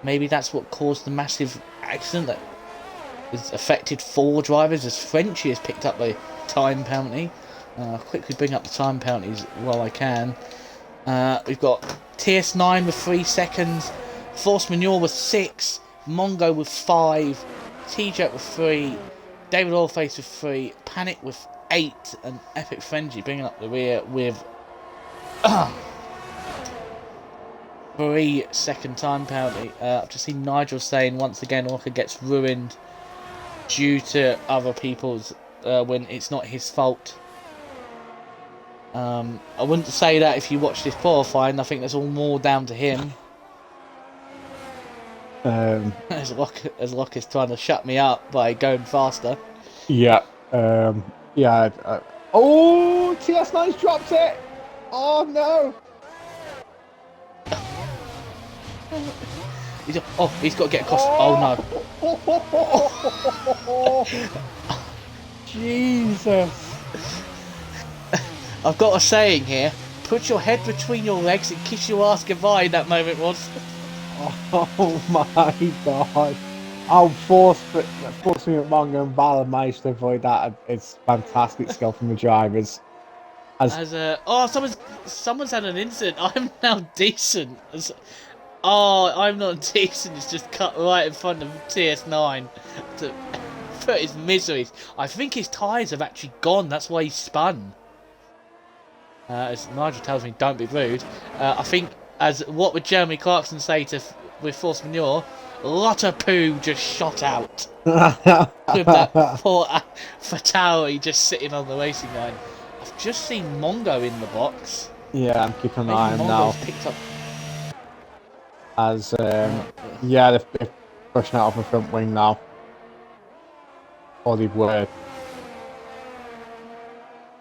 Maybe that's what caused the massive accident that has affected 4 drivers, as Frenchie has picked up a time penalty. I'll quickly bring up the time penalties while I can. We've got TS9 with 3 seconds, Force Manure with 6, Mongo with 5, T-Jet with 3, David Allface with 3, Panic with 8, and Epic Frenzy bringing up the rear with 3-second time penalty. I've just seen Nigel saying once again Walker gets ruined due to other people's when it's not his fault. I wouldn't say that if you watch this qualifying. I think that's all more down to him. As Locke is trying to shut me up by going faster. Yeah. Oh, TS9's dropped it. Oh no. He's got to get across. Oh no. Jesus. I've got a saying here. Put your head between your legs and kiss your ass goodbye. That moment was. Oh my god. force me at Mongo and Val managed to avoid that. It's fantastic skill from the drivers. Oh, someone's had an incident. I'm now decent. I'm not decent. It's just cut right in front of TS9 to put his miseries. I think his tyres have actually gone. That's why he spun. As Nigel tells me, don't be rude. I think, as what would Jeremy Clarkson say with force manure? A lot of poo just shot out with that poor fatality just sitting on the racing line. I've just seen Mongo in the box. Yeah, I'm keeping an Maybe eye on him now. Mongo's picked up. As yeah, they're pushing out off the front wing now. Or they were.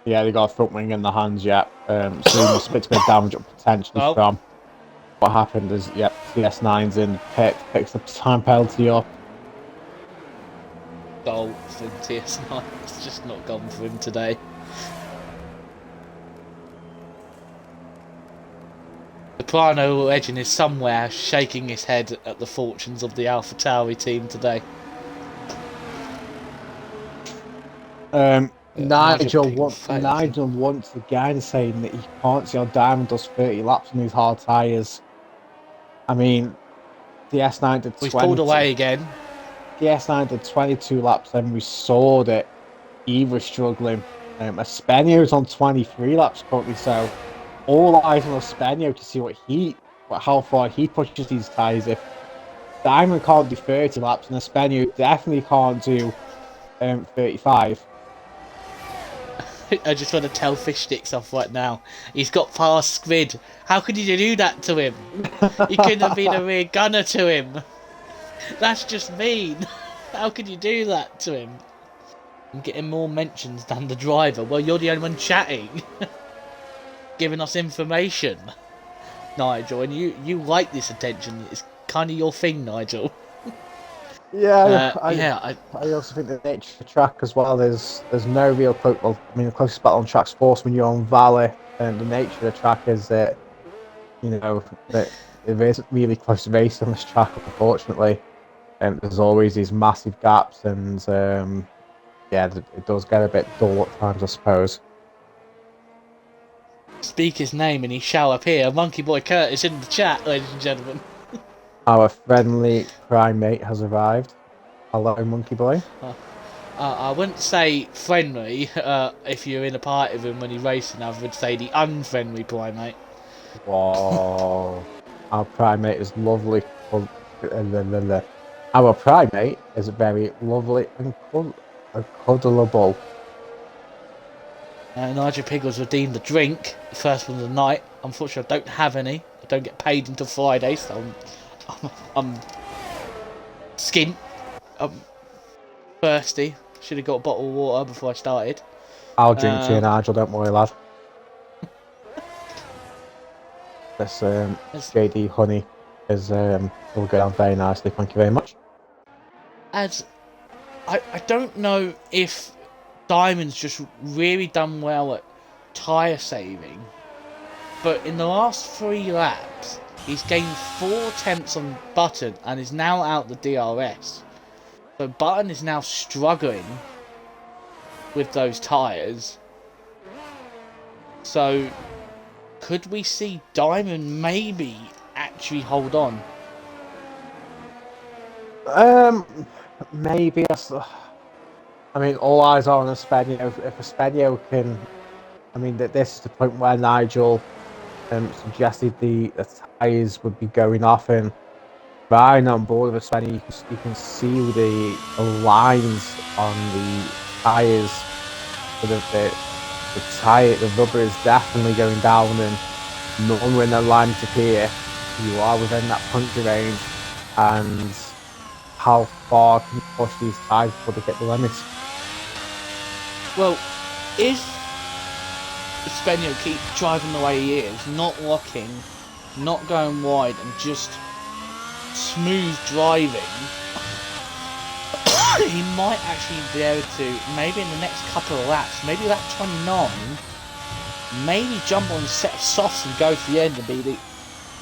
Yeah, they got a front wing in the hands yet. So he must have been damage up potentially from. What happened is, yep, CS9's in pit, picks the time penalty up. Goal from TS9. It's just not gone for him today. The Prano Legend is somewhere shaking his head at the fortunes of the AlphaTauri team today. Nigel once again saying that he can't see how Diamond does 30 laps on these hard tyres. I mean, the S9 did 20. We've pulled away again. The S9 did 22 laps, and we saw that he was struggling. Espenio's on 23 laps currently, so all eyes on Espenio to see how far he pushes these tyres. If Diamond can't do 30 laps, and Espenio definitely can't do 35. I just want to tell Fish Sticks off right now. He's got past Squid. How could you do that to him? You couldn't have been a rear gunner to him. That's just mean. How could you do that to him? I'm getting more mentions than the driver. Well, you're the only one chatting. Giving us information. Nigel, and you like this attention. It's kind of your thing, Nigel. Yeah, I also think the nature of the track as well. There's no real the closest battle on track's Sportsman, you're on Valley, and the nature of the track is that that there isn't really close race on this track, unfortunately. And there's always these massive gaps, and it does get a bit dull at times, I suppose. Speak his name and he shall appear. Monkey Boy Curtis in the chat, ladies and gentlemen. Our friendly primate has arrived. Hello, Monkey Boy. I wouldn't say friendly if you're in a party with him when he's racing. I would say the unfriendly primate. Whoa. Our primate is lovely. Our primate is very lovely and cuddleable. Nigel Piggles redeemed the drink, the first one of the night. Unfortunately, I don't have any. I don't get paid until Friday, so I'm skint. I'm thirsty. Should have got a bottle of water before I started. I'll drink to you, Nigel. Don't worry, lad. This JD honey will go down very nicely. Thank you very much. As I don't know if Diamond's just really done well at tyre saving, but in the last 3 laps he's gained 4 tenths on Button and is now out the DRS. So Button is now struggling with those tyres. So could we see Diamond maybe actually hold on? Maybe. I mean, all eyes are on Espenio. If Espenio can, this is the point where Nigel suggested the tyres would be going off, and right on board with Espenio, you can see the lines on the tyres. So the rubber is definitely going down, and knowing when the lines appear, you are within that puncture range, and how far can you push these tyres before they get the limits? Well, if Espenio keeps driving the way he is, not locking, not going wide, and just smooth driving, he might actually be able to, maybe in the next couple of laps, maybe lap 29, maybe jump on a set of softs and go for the end and be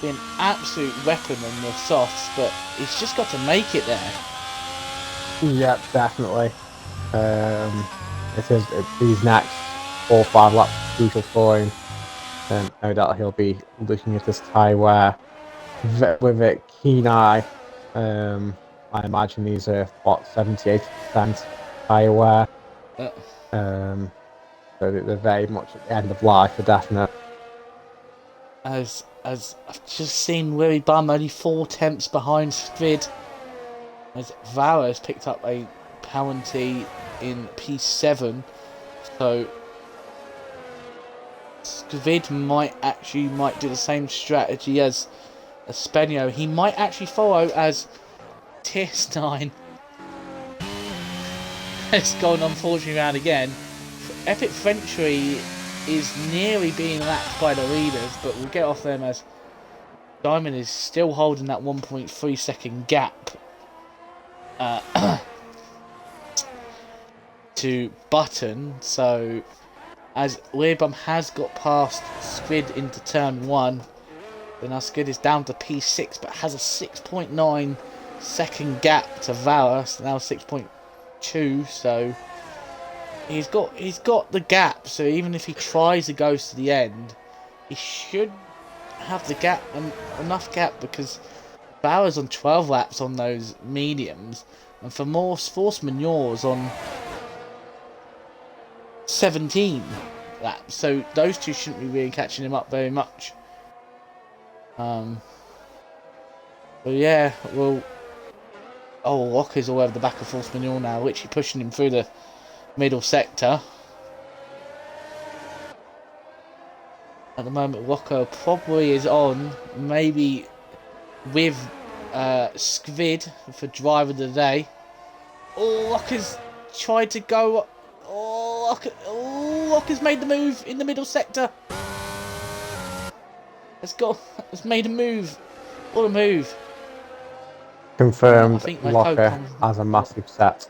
an absolute weapon on the softs, but he's just got to make it there. Yeah, definitely. These next 4 or 5 laps are crucial for him. No doubt he'll be looking at this tyre wear with a keen eye. I imagine these are what 70-80% tyre wear. Uh, Um, so they're very much at the end of life for definite. as I've just seen Willie Bum only 4 tenths behind Skvid, as Vara has picked up a penalty in P7, so Skvid might do the same strategy as Spenio. He might actually follow as TS9 has gone unfortunately round again. Epic Frenchy is nearly being lapped by the leaders, but we'll get off them as Diamond is still holding that 1.3 second gap to Button. So as Learbum has got past Skid into turn 1, then our Skid is down to P6 but has a 6.9 second gap to Valor, so now 6.2, so he's got the gap, so even if he tries to go to the end, he should have the gap, enough gap, because Bauer's on 12 laps on those mediums, and for more force manures on 17 laps, so those two shouldn't be really catching him up very much. But yeah, well, Walker's all over the back of force manure now, literally pushing him through the middle sector. At the moment, Walker probably is on, maybe with Skvid for driver of the day. Oh, Walker's tried to go. Walker's made the move in the middle sector. Has made a move. What a move. Confirmed I think my Locker has a massive set.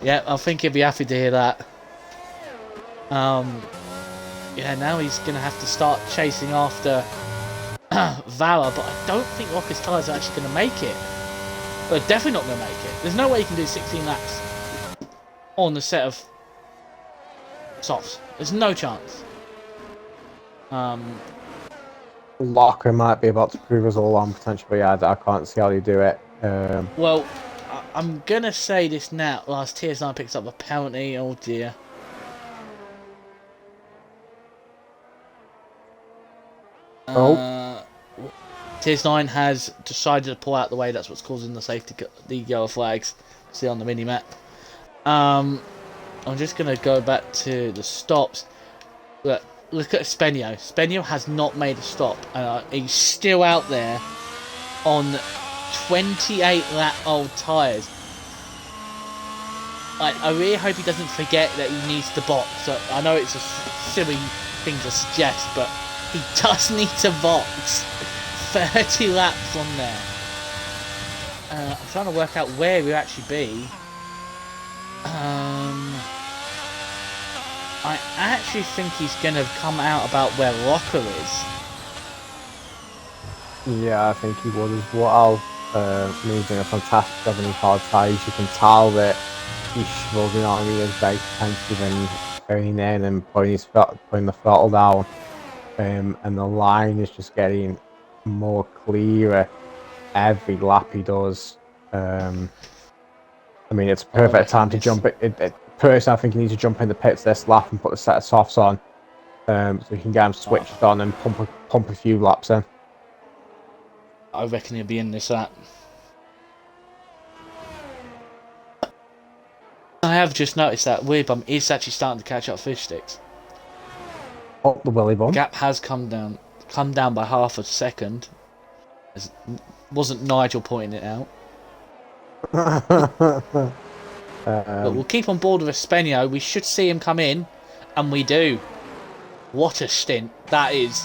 Yeah, I think he'll be happy to hear that. Yeah, now he's going to have to start chasing after Valor, but I don't think Locker's tyres are actually going to make it. They're definitely not going to make it. There's no way you can do 16 laps on the set of softs. There's no chance. Locker might be about to prove us all on potentially, but yeah, I can't see how they do it. Well, I'm going to say this now. Last TS9 picks up a penalty. Oh dear. TS9 has decided to pull out the way. That's what's causing the yellow flags. See on the mini map. I'm just gonna go back to the stops. Look at Spenio. Spenio has not made a stop. He's still out there on 28 lap old tyres. I really hope he doesn't forget that he needs to box. So I know it's a silly thing to suggest, but he does need to box 30 laps on there. I'm trying to work out where he'll actually be. I actually think he's going to come out about where Locker is. Yeah, I think he would as well. He's doing a fantastic job in his hard tyres. You can tell that he's struggling on. He is very defensive and going in and putting the throttle down. And the line is just getting more clearer every lap he does. I mean, it's a perfect time to jump it. Personally, I think he needs to jump in the pits this lap and put a set of softs on, so he can get him switched on and pump a few laps in. I reckon he'll be in this lap. I have just noticed that Weird is actually starting to catch up fish sticks. Oh, the Willy Bum. The gap has come down by half a second. It wasn't Nigel pointing it out. But we'll keep on board with Espenio. We should see him come in, and we do. What a stint. That is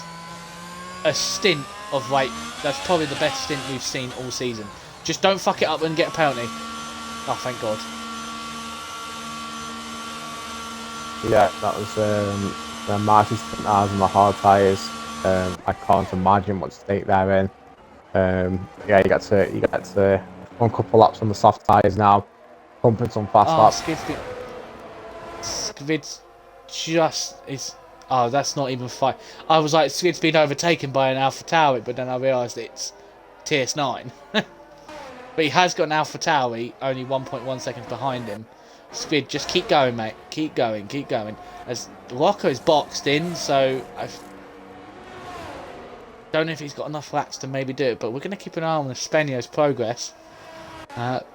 a stint of, like, that's probably the best stint we've seen all season. Just don't fuck it up and get a penalty. Oh, thank God. Yeah, that was the Marty stint on the hard tyres. I can't imagine what state they're in. Yeah, you get to one couple laps on the soft tyres now, pumping some fast Oh, laps. Skvid's just is. Oh, that's not even fine. I was like, Skvid's been overtaken by an Alpha Tauri, but then I realised it's TS9. But he has got an Alpha Tauri, only 1.1 seconds behind him. Skvid, just keep going, mate. Keep going, keep going. As Locker is boxed in, so I don't know if he's got enough laps to maybe do it. But we're going to keep an eye on Spenio's progress. But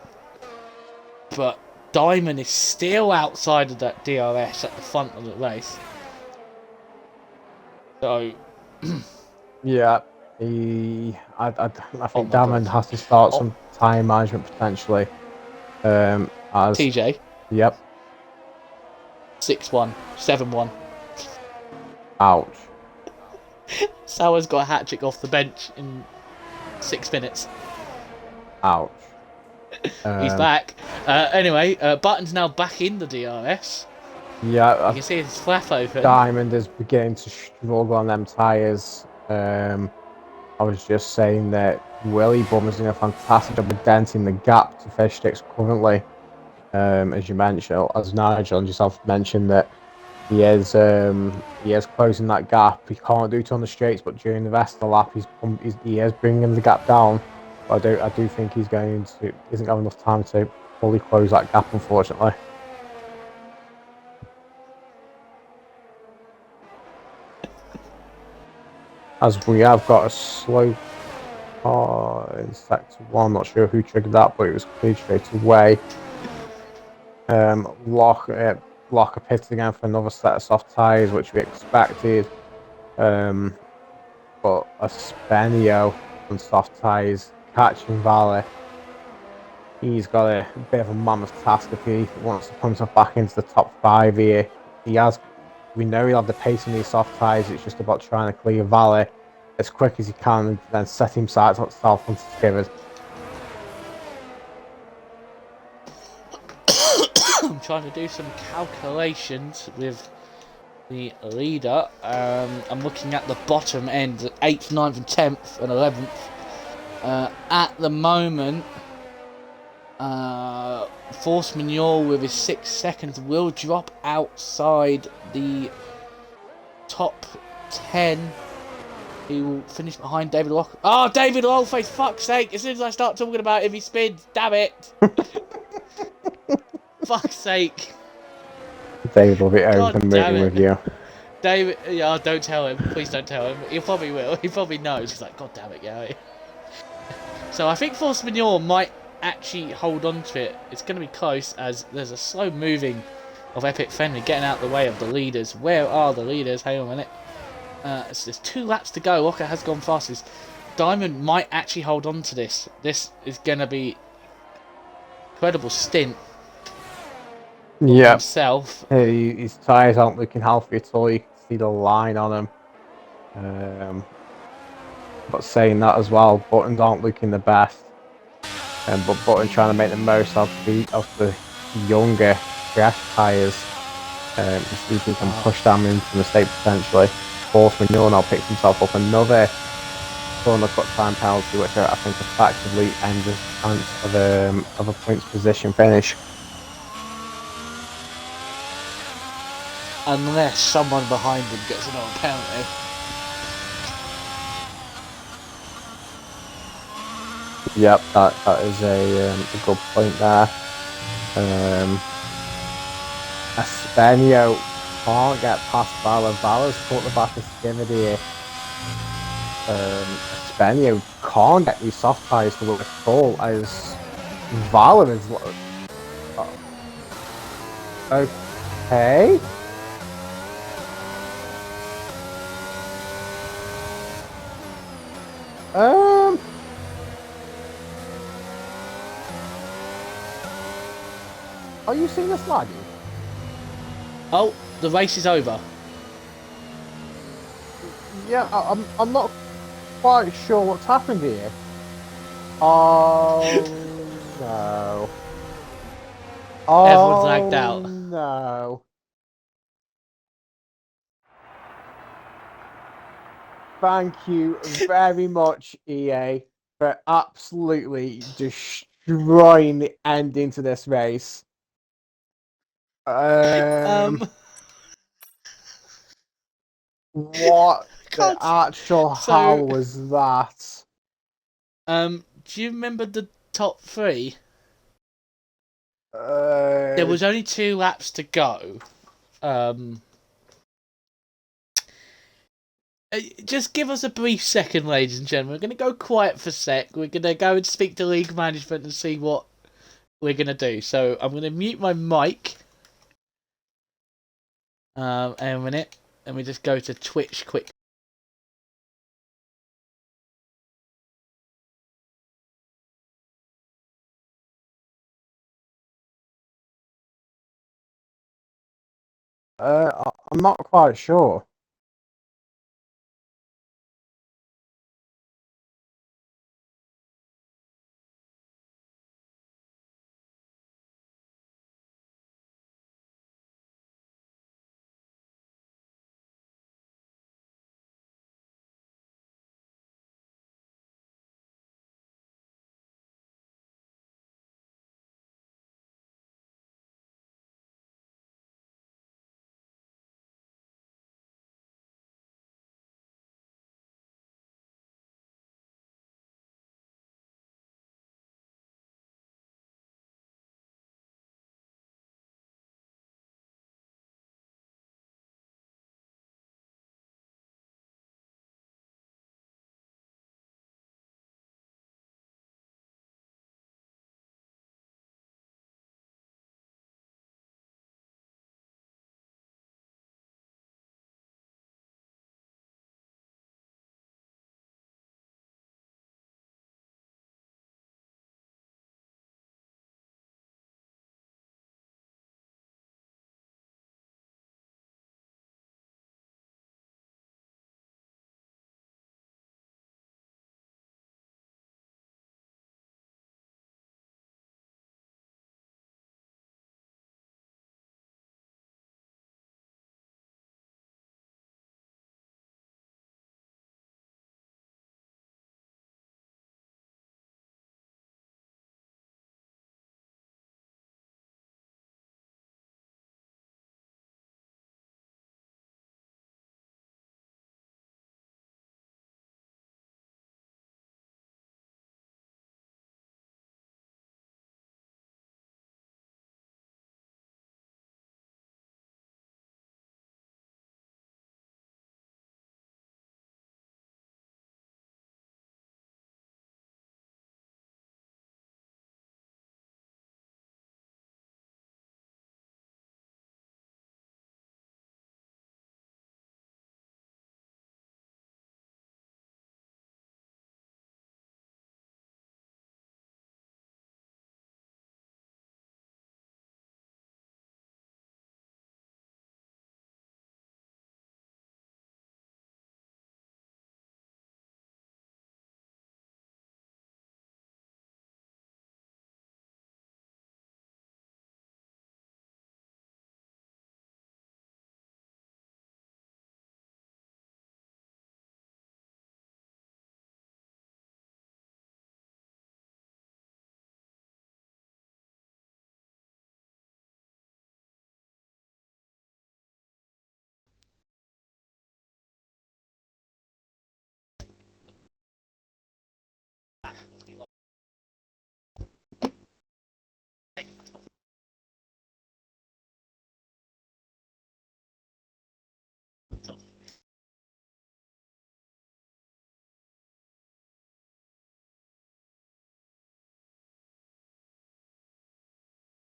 Diamond is still outside of that DRS at the front of the race. So, Yeah, I oh think my Diamond god. has to start Oh, some time management potentially. As TJ, yep, 6-1, 7-1. ouch, Sauer's got a hat trick off the bench in 6 minutes. ouch. He's Um, back. Anyway, Button's now back in the DRS. yeah, You can see his flap open. Diamond is beginning to struggle on them tyres. I was just saying that Willie Bum is doing a fantastic job of denting the gap to fish sticks currently. As you mentioned, as Nigel and yourself mentioned that he is closing that gap. He can't do it on the straights, but during the rest of the lap, he is bringing the gap down. But I do think he's going to isn't have enough time to fully close that gap, unfortunately. As we have got a slow car in sector one, not sure who triggered that, but it was cleared straight away. Locker pitted again for another set of soft tyres, which we expected. But a Spenio on soft tyres catching Valley. He's got a bit of a mammoth task if he wants to put himself back into the top 5 here. He has, we know he'll have the pace on these soft tyres. It's just about trying to clear Valley as quick as he can and then set himself onto Skivers. I'm trying to do some calculations with the leader. I'm looking at the bottom end, 8th, 9th, and 10th, and 11th. At the moment, Force Manuel with his 6 seconds will drop outside the top 10. He will finish behind David Lock. Oh, David Longface, fuck's sake! As soon as I start talking about him, he spins. Damn it! Fuck's sake! David will be over God the damn moon with it! you. David, yeah, don't tell him. Please don't tell him. He probably will. He probably knows. He's like, God damn it, Gary. So I think Force Manuel might actually hold on to it. It's going to be close as there's a slow moving of Epic Fenley getting out the way of the leaders. Where are the leaders? Hang on a minute. So there's 2 laps to go. Locker has gone fastest. Diamond might actually hold on to this. This is going to be incredible stint for Yeah, himself. his tyres aren't looking healthy at all. You can see the line on them. But saying that as well, Buttons aren't looking the best. But Button trying to make the most of the younger, fresh tyres. To see if he can push them into mistake potentially. Force Renewal now picks himself up another corner cut time penalty, which I think effectively ends his chance of a points position finish. Unless someone behind him gets another penalty. Yep, that is a good point there. Espenio can't get past Valor. Valor's caught the back of Skivid here. Espenio can't get these soft tyres to work at all as Valor is. Okay. Are you seeing this lagging? Oh, the race is over. Yeah, I'm not quite sure what's happened here. Oh no. Everyone's lagged out. No. Thank you very much, EA. for absolutely destroying the ending to this race. Um, What the can't. actual So, hell was that? do you remember the top three? There Uh, was only 2 laps to go. Um, just give us a brief second, ladies and gentlemen. We're going to go quiet for a sec. We're going to go and speak to league management and see what we're going to do. So I'm going to mute my mic. A minute. Let me just go to Twitch quick. I'm not quite sure.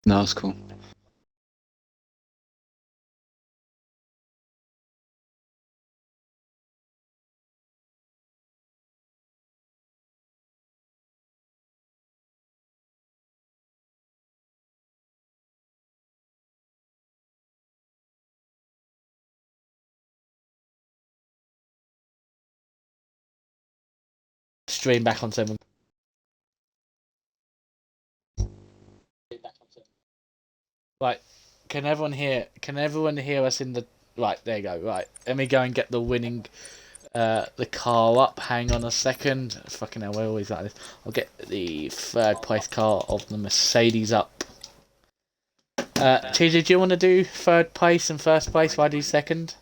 No, that's cool. Stream back on 7. Right. Can everyone hear? Can everyone hear us in the? Right, there you go. Right, let me go and get the winning the car up. Hang on a second. Fucking hell, we're always like this. I'll get the third place car of the Mercedes up. TJ, do you want to do third place and first place? Why do you second?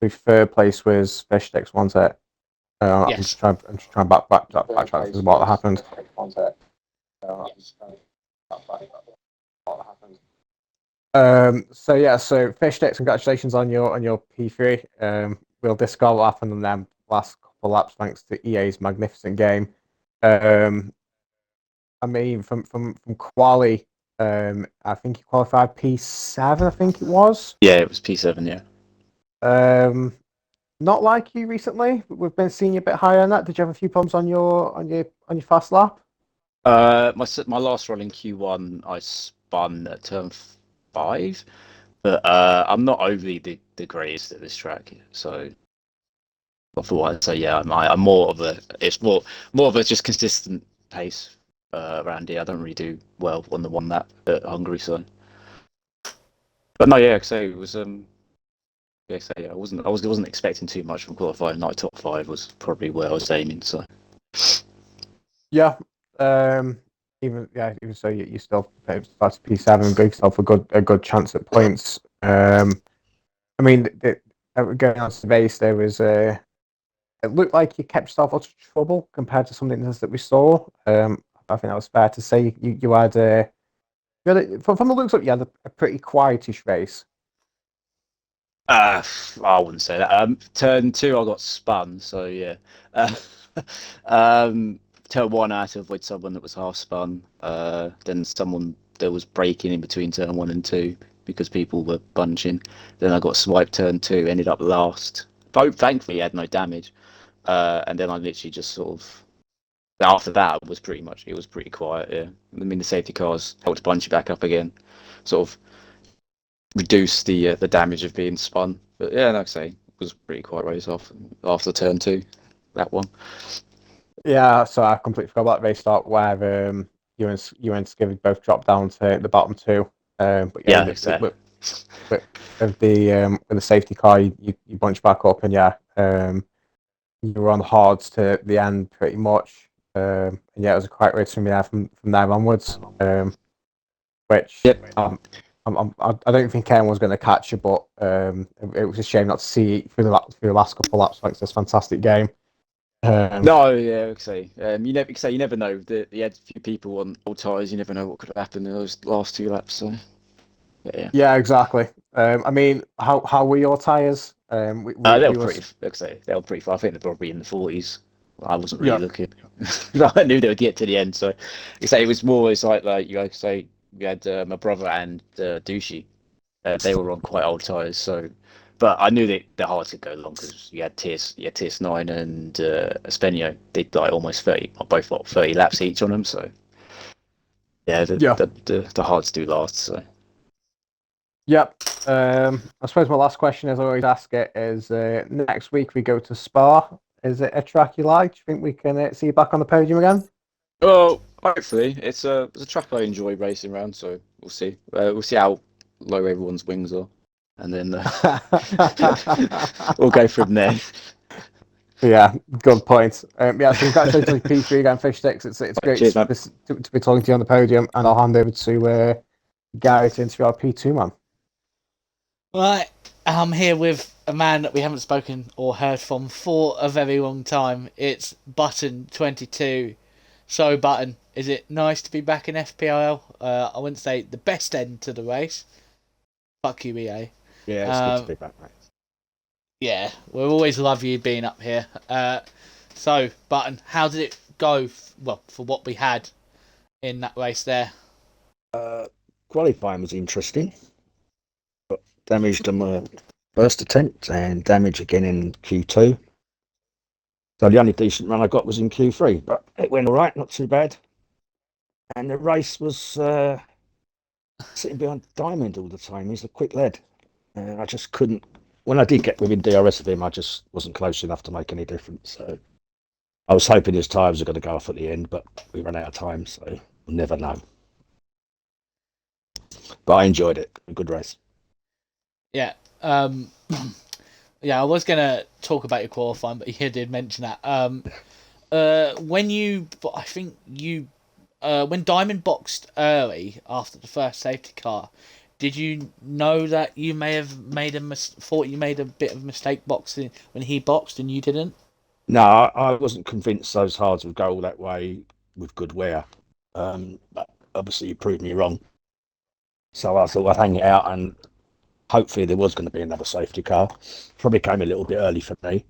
The third place was Fishdex, wasn't it? Yes. I'm just trying backtrack to what happened. So Fishdex, congratulations on your P3. We'll discard what happened on them last couple of laps thanks to EA's magnificent game. I mean, from quali, I think he qualified P7. I think it was. Yeah, it was P7. Yeah. Not like you recently. We've been seeing you a bit higher on that. Did you have a few problems on your fast lap? My last run in Q1, I spun at turn 5, but I'm not overly the greatest at this track, so I thought I'd say yeah, I'm more of a it's more of a just consistent pace around here. I don't really do well on the one lap at Hungary, so. But no, yeah, so it was yeah, so yeah, I wasn't expecting too much from qualifying. Like top 5 was probably where I was aiming, so. Yeah. Even so, you still started P7 and gave yourself a good chance at points. I mean, going on to the race, there was it looked like you kept yourself out of trouble compared to something else that we saw. I think that was fair to say. You had from the looks of it, you had a pretty quietish race. I wouldn't say that. Turn 2, I got spun, so yeah. Turn 1, I had to avoid someone that was half spun. Then someone that was braking in between turn 1 and 2 because people were bunching. Then I got swiped turn 2, ended up last. But thankfully, had no damage. And then I literally just sort of. After that, it was pretty quiet. Yeah, I mean the safety cars helped bunch you back up again, sort of reduce the damage of being spun. But yeah, like I say, it was pretty quiet race off after turn 2, that one. Yeah, so I completely forgot about the race start where you and Skivvy both dropped down to the bottom 2. But yeah, Yeah, exactly. with the safety car, you bunched back up, and yeah, you were on hards to the end pretty much. And yeah, it was a quiet race from there onwards. Which Yep. I don't think anyone was going to catch you, but it was a shame not to see through the last couple of laps. Thanks to this fantastic game. No, yeah, okay. You never know. You had a few people on all tyres. You never know what could have happened in those last 2 laps. So yeah. Yeah, exactly. I mean, how were your tyres? They were pretty. Like I say, they were pretty far. I think they're probably in the 40s. I wasn't really looking. I knew they would get to the end. So you say it was more. It's like you say we had my brother and Douchey. They were on quite old tyres. So, but I knew that the hard to go long because you had TS9 and Spenio. They like almost 30, or both 30 laps each on them. So yeah, the hards do last. So. Yep. I suppose my last question, as I always ask it, is next week we go to Spa. Is it a track you like? Do you think we can see you back on the podium again? Well, hopefully it's a track I enjoy racing around. So we'll see. We'll see how low everyone's wings are, and then we'll go from there. Yeah, good point. So congratulations on P3 again, Fish Sticks. It's great Cheers, to be talking to you on the podium, and I'll hand over to Gary to interview our P2 man. Right, I'm here with a man that we haven't spoken or heard from for a very long time. It's Button22. So, Button, is it nice to be back in FPL? I wouldn't say the best end to the race. Fuck you, EA. Yeah, it's good to be back, mate. Yeah, we'll always love you being up here. So, Button, how did it go? Well, for what we had in that race there. Qualifying was interesting. Got damaged on my first attempt and damage again in Q2. So the only decent run I got was in Q3, but it went all right, not too bad. And the race was sitting behind Diamond all the time. He's a quick lad. I just couldn't. When I did get within DRS of him, I just wasn't close enough to make any difference. So I was hoping his tyres were going to go off at the end, but we ran out of time, so we'll never know. But I enjoyed it. A good race. Yeah. Yeah, I was gonna talk about your qualifying, but you did mention that. I think when Diamond boxed early after the first safety car, did you know that you may have thought you made a bit of a mistake boxing when he boxed and you didn't? No, I wasn't convinced those hards would go all that way with good wear. But obviously, you proved me wrong. So I thought I'd hang it out, and hopefully there was going to be another safety car. Probably came a little bit early for me.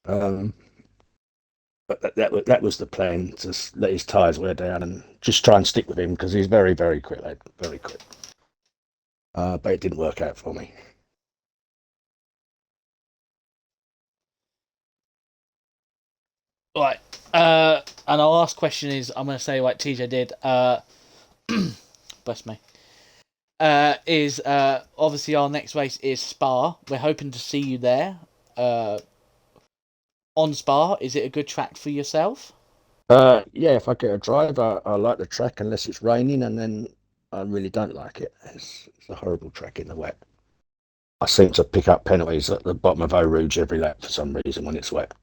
Um, but that was the plan, to let his tyres wear down and just try and stick with him because he's very, very quick, lad, very quick. But it didn't work out for me. Right. And our last question is, I'm going to say like TJ did. Bless me. Is obviously our next race is Spa. We're hoping to see you there. On Spa, is it a good track for yourself? Yeah, if I get a drive, I like the track unless it's raining, and then I really don't like it. It's a horrible track in the wet. I seem to pick up penalties at the bottom of Eau Rouge every lap for some reason when it's wet.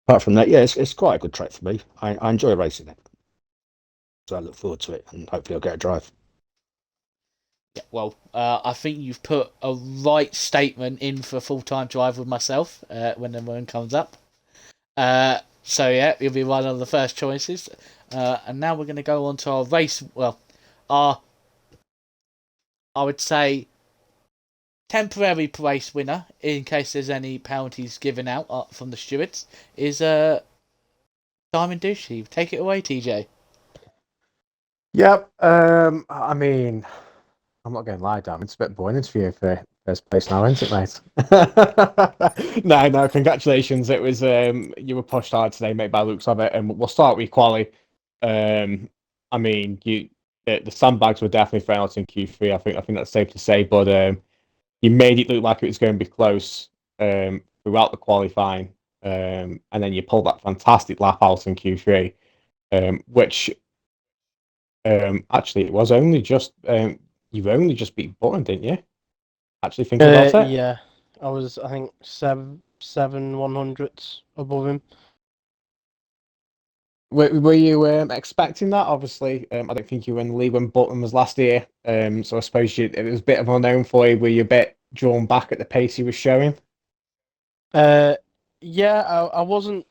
Apart from that, yeah, it's quite a good track for me. I enjoy racing it. So I look forward to it, and hopefully I'll get a drive. Yeah, well, I think you've put a right statement in for a full-time drive with myself when the one comes up. So yeah, you'll be one of the first choices. And now we're going to go on to our race. Well, our I would say temporary race winner, in case there's any penalties given out from the stewards, is Diamond Douchey. Take it away, TJ. Yep. I mean, I'm not going to lie, Dan. It's a bit boring interview for first place now, isn't it, mate? No. Congratulations. It was you were pushed hard today, mate, by the looks of it. And we'll start with quali. I mean, the sandbags were definitely thrown out in Q3. I think that's safe to say. But you made it look like it was going to be close throughout the qualifying, and then you pulled that fantastic lap out in Q3, which actually it was only just you've only just beat Button, didn't you? Actually, thinking about it. Yeah, I was, I think, seven 100ths above him. Were you expecting that? Obviously, I don't think you were in the league when Button was last year. So I suppose it was a bit of unknown for you. Were you a bit drawn back at the pace he was showing? Yeah, I wasn't,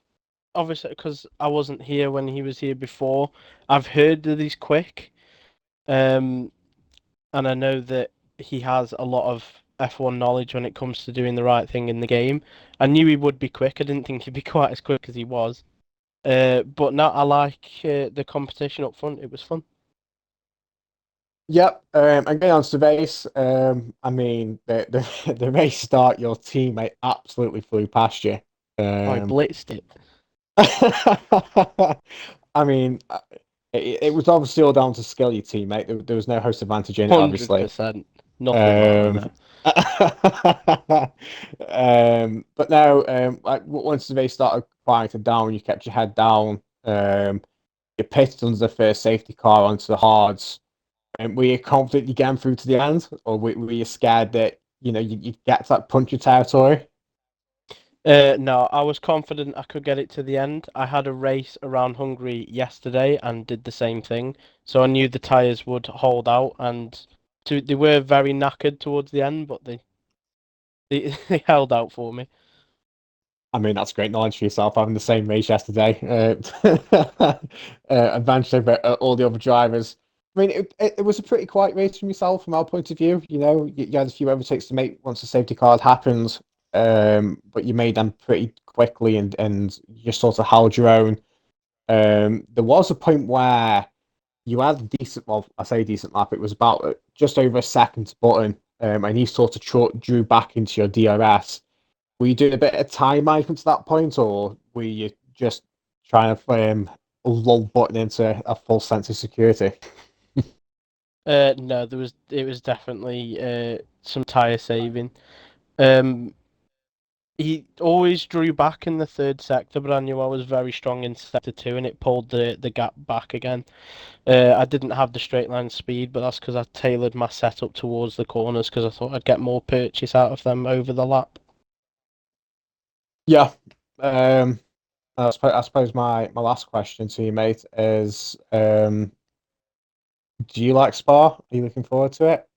obviously, because I wasn't here when he was here before. I've heard that he's quick, and I know that he has a lot of F1 knowledge when it comes to doing the right thing in the game. I knew he would be quick. I didn't think he'd be quite as quick as he was. But now I like the competition up front. It was fun. Yep. And getting on to the race, I mean, the race start, your teammate absolutely flew past you. I blitzed it. I mean, it was obviously all down to skill, your teammate. There was no host advantage in it, obviously. 100%. Nothing like that. But now, like once the race started quieting down, you kept your head down. You pitted under the first safety car onto the hards. And were you confident you getting through to the end, or were you scared that you'd get to that punchy territory? No, I was confident I could get it to the end. I had a race around Hungary yesterday and did the same thing, so I knew the tyres would hold out, and they were very knackered towards the end, but they they held out for me. I mean, that's great knowledge for yourself, having the same race yesterday. Advantage over all the other drivers. I mean, it was a pretty quiet race from yourself, from our point of view. You had a few overtakes to make once the safety car happened, but you made them pretty quickly and you just sort of held your own. There was a point where you had a decent, well, I say decent lap. It was about just over a second to Button, and he sort of drew back into your DRS. Were you doing a bit of time management to that point, or were you just trying to lull Button into a full sense of security? No, it was definitely some tyre saving. Um, He always drew back in the third sector, but I knew I was very strong in sector 2, and it pulled the gap back again. I didn't have the straight line speed, but that's because I tailored my setup towards the corners because I thought I'd get more purchase out of them over the lap. Yeah. I suppose my last question to you, mate, is do you like Spa? Are you looking forward to it?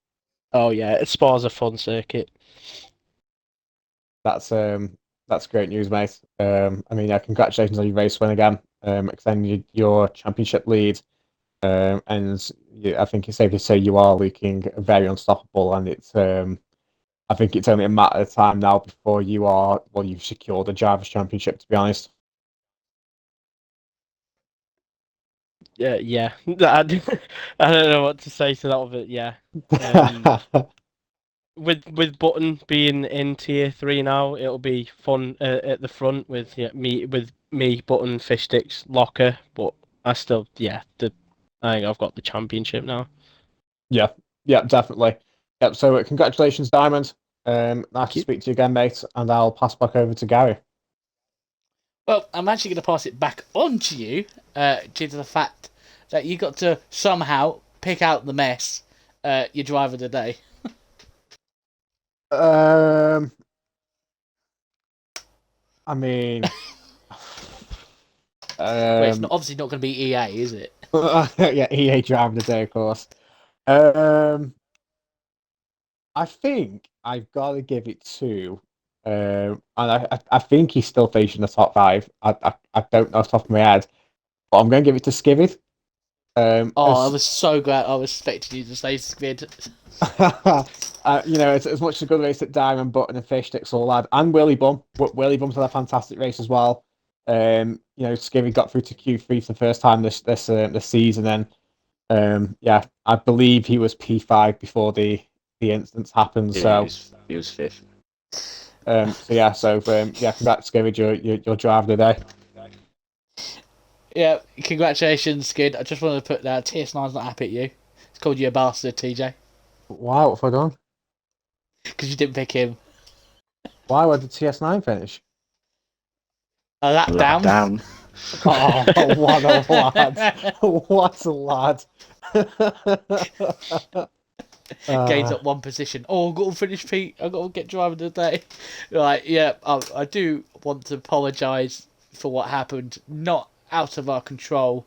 Oh yeah, Spa's a fun circuit. That's great news, mate. I mean, yeah, congratulations on your race win again. Extending your championship lead. And I think it's safe to say you are looking very unstoppable, and it's I think it's only a matter of time now before you've secured the drivers' championship. To be honest. Yeah. I don't know what to say to that of it. Yeah. With Button being in tier 3 now, it'll be fun at the front with me, Button, Fish Sticks, Locker. But I still, I think I've got the championship now. Yeah, definitely. Yep. So, congratulations, Diamond. Nice to you. speak to you again, mate. And I'll pass back over to Gary. Well, I'm actually going to pass it back on to you, due to the fact that you got to somehow pick out the mess, your driver of the day. I mean, Well, it's obviously not going to be EA, is it? yeah, EA driver of the day, of course. I think I've got to give it to, and I think he's still finishing the top 5. I don't know off the top of my head, but I'm going to give it to Skivid. I was so glad. I was expecting you to say Squid. As much as a good race that Diamond, Button, and Fish Sticks all had, and Willy Bum. Willy Bum's had a fantastic race as well. Skivvy got through to Q3 for the first time this season, and I believe he was P5 before the incidents happened. Yeah, So he was fifth. congrats, Skivvy, your driver today. Yeah, congratulations, Skid. I just wanted to put that TS9's not happy at you. It's called you a bastard, TJ, Wow, what have I done? because you didn't pick him. Why would the TS9 finish? A lap Lap down. down. Oh, what a lad! What a lad! Gains up one position. Oh, I've got to finish, Pete. I've got to get driver of the day. Right, yeah, I do want to apologise for what happened. Not out of our control.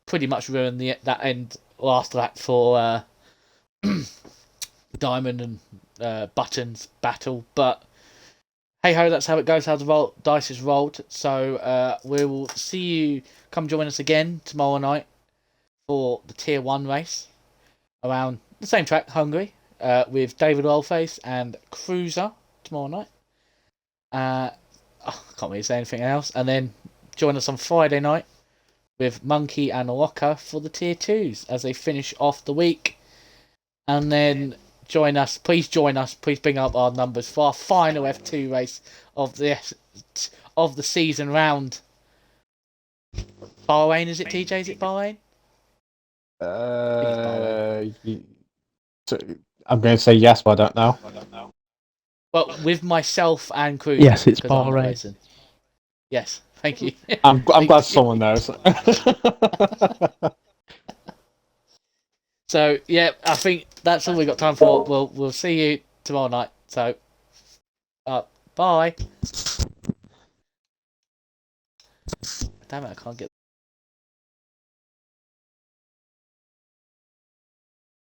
Pretty much ruined that end last lap for Diamond and Button's battle. But hey ho, that's how it goes, how the dice is rolled. So we will see you. Come join us again tomorrow night for the Tier 1 race around the same track, Hungary, with David Wellface and Cruiser tomorrow night. I can't really say anything else. And then join us on Friday night with Monkey and Locker for the Tier 2s as they finish off the week. And then please bring up our numbers for our final F2 race of the season round. Bahrain, is it, TJ? Is it Bahrain? I'm going to say yes, but I don't know. Well, with myself and Cruiser. Yes, it's because I'm not Bahrain. racing. Yes, thank you. I'm glad someone knows. So yeah, I think that's all we got time for. We'll see you tomorrow night. So, bye. Damn it, I can't get.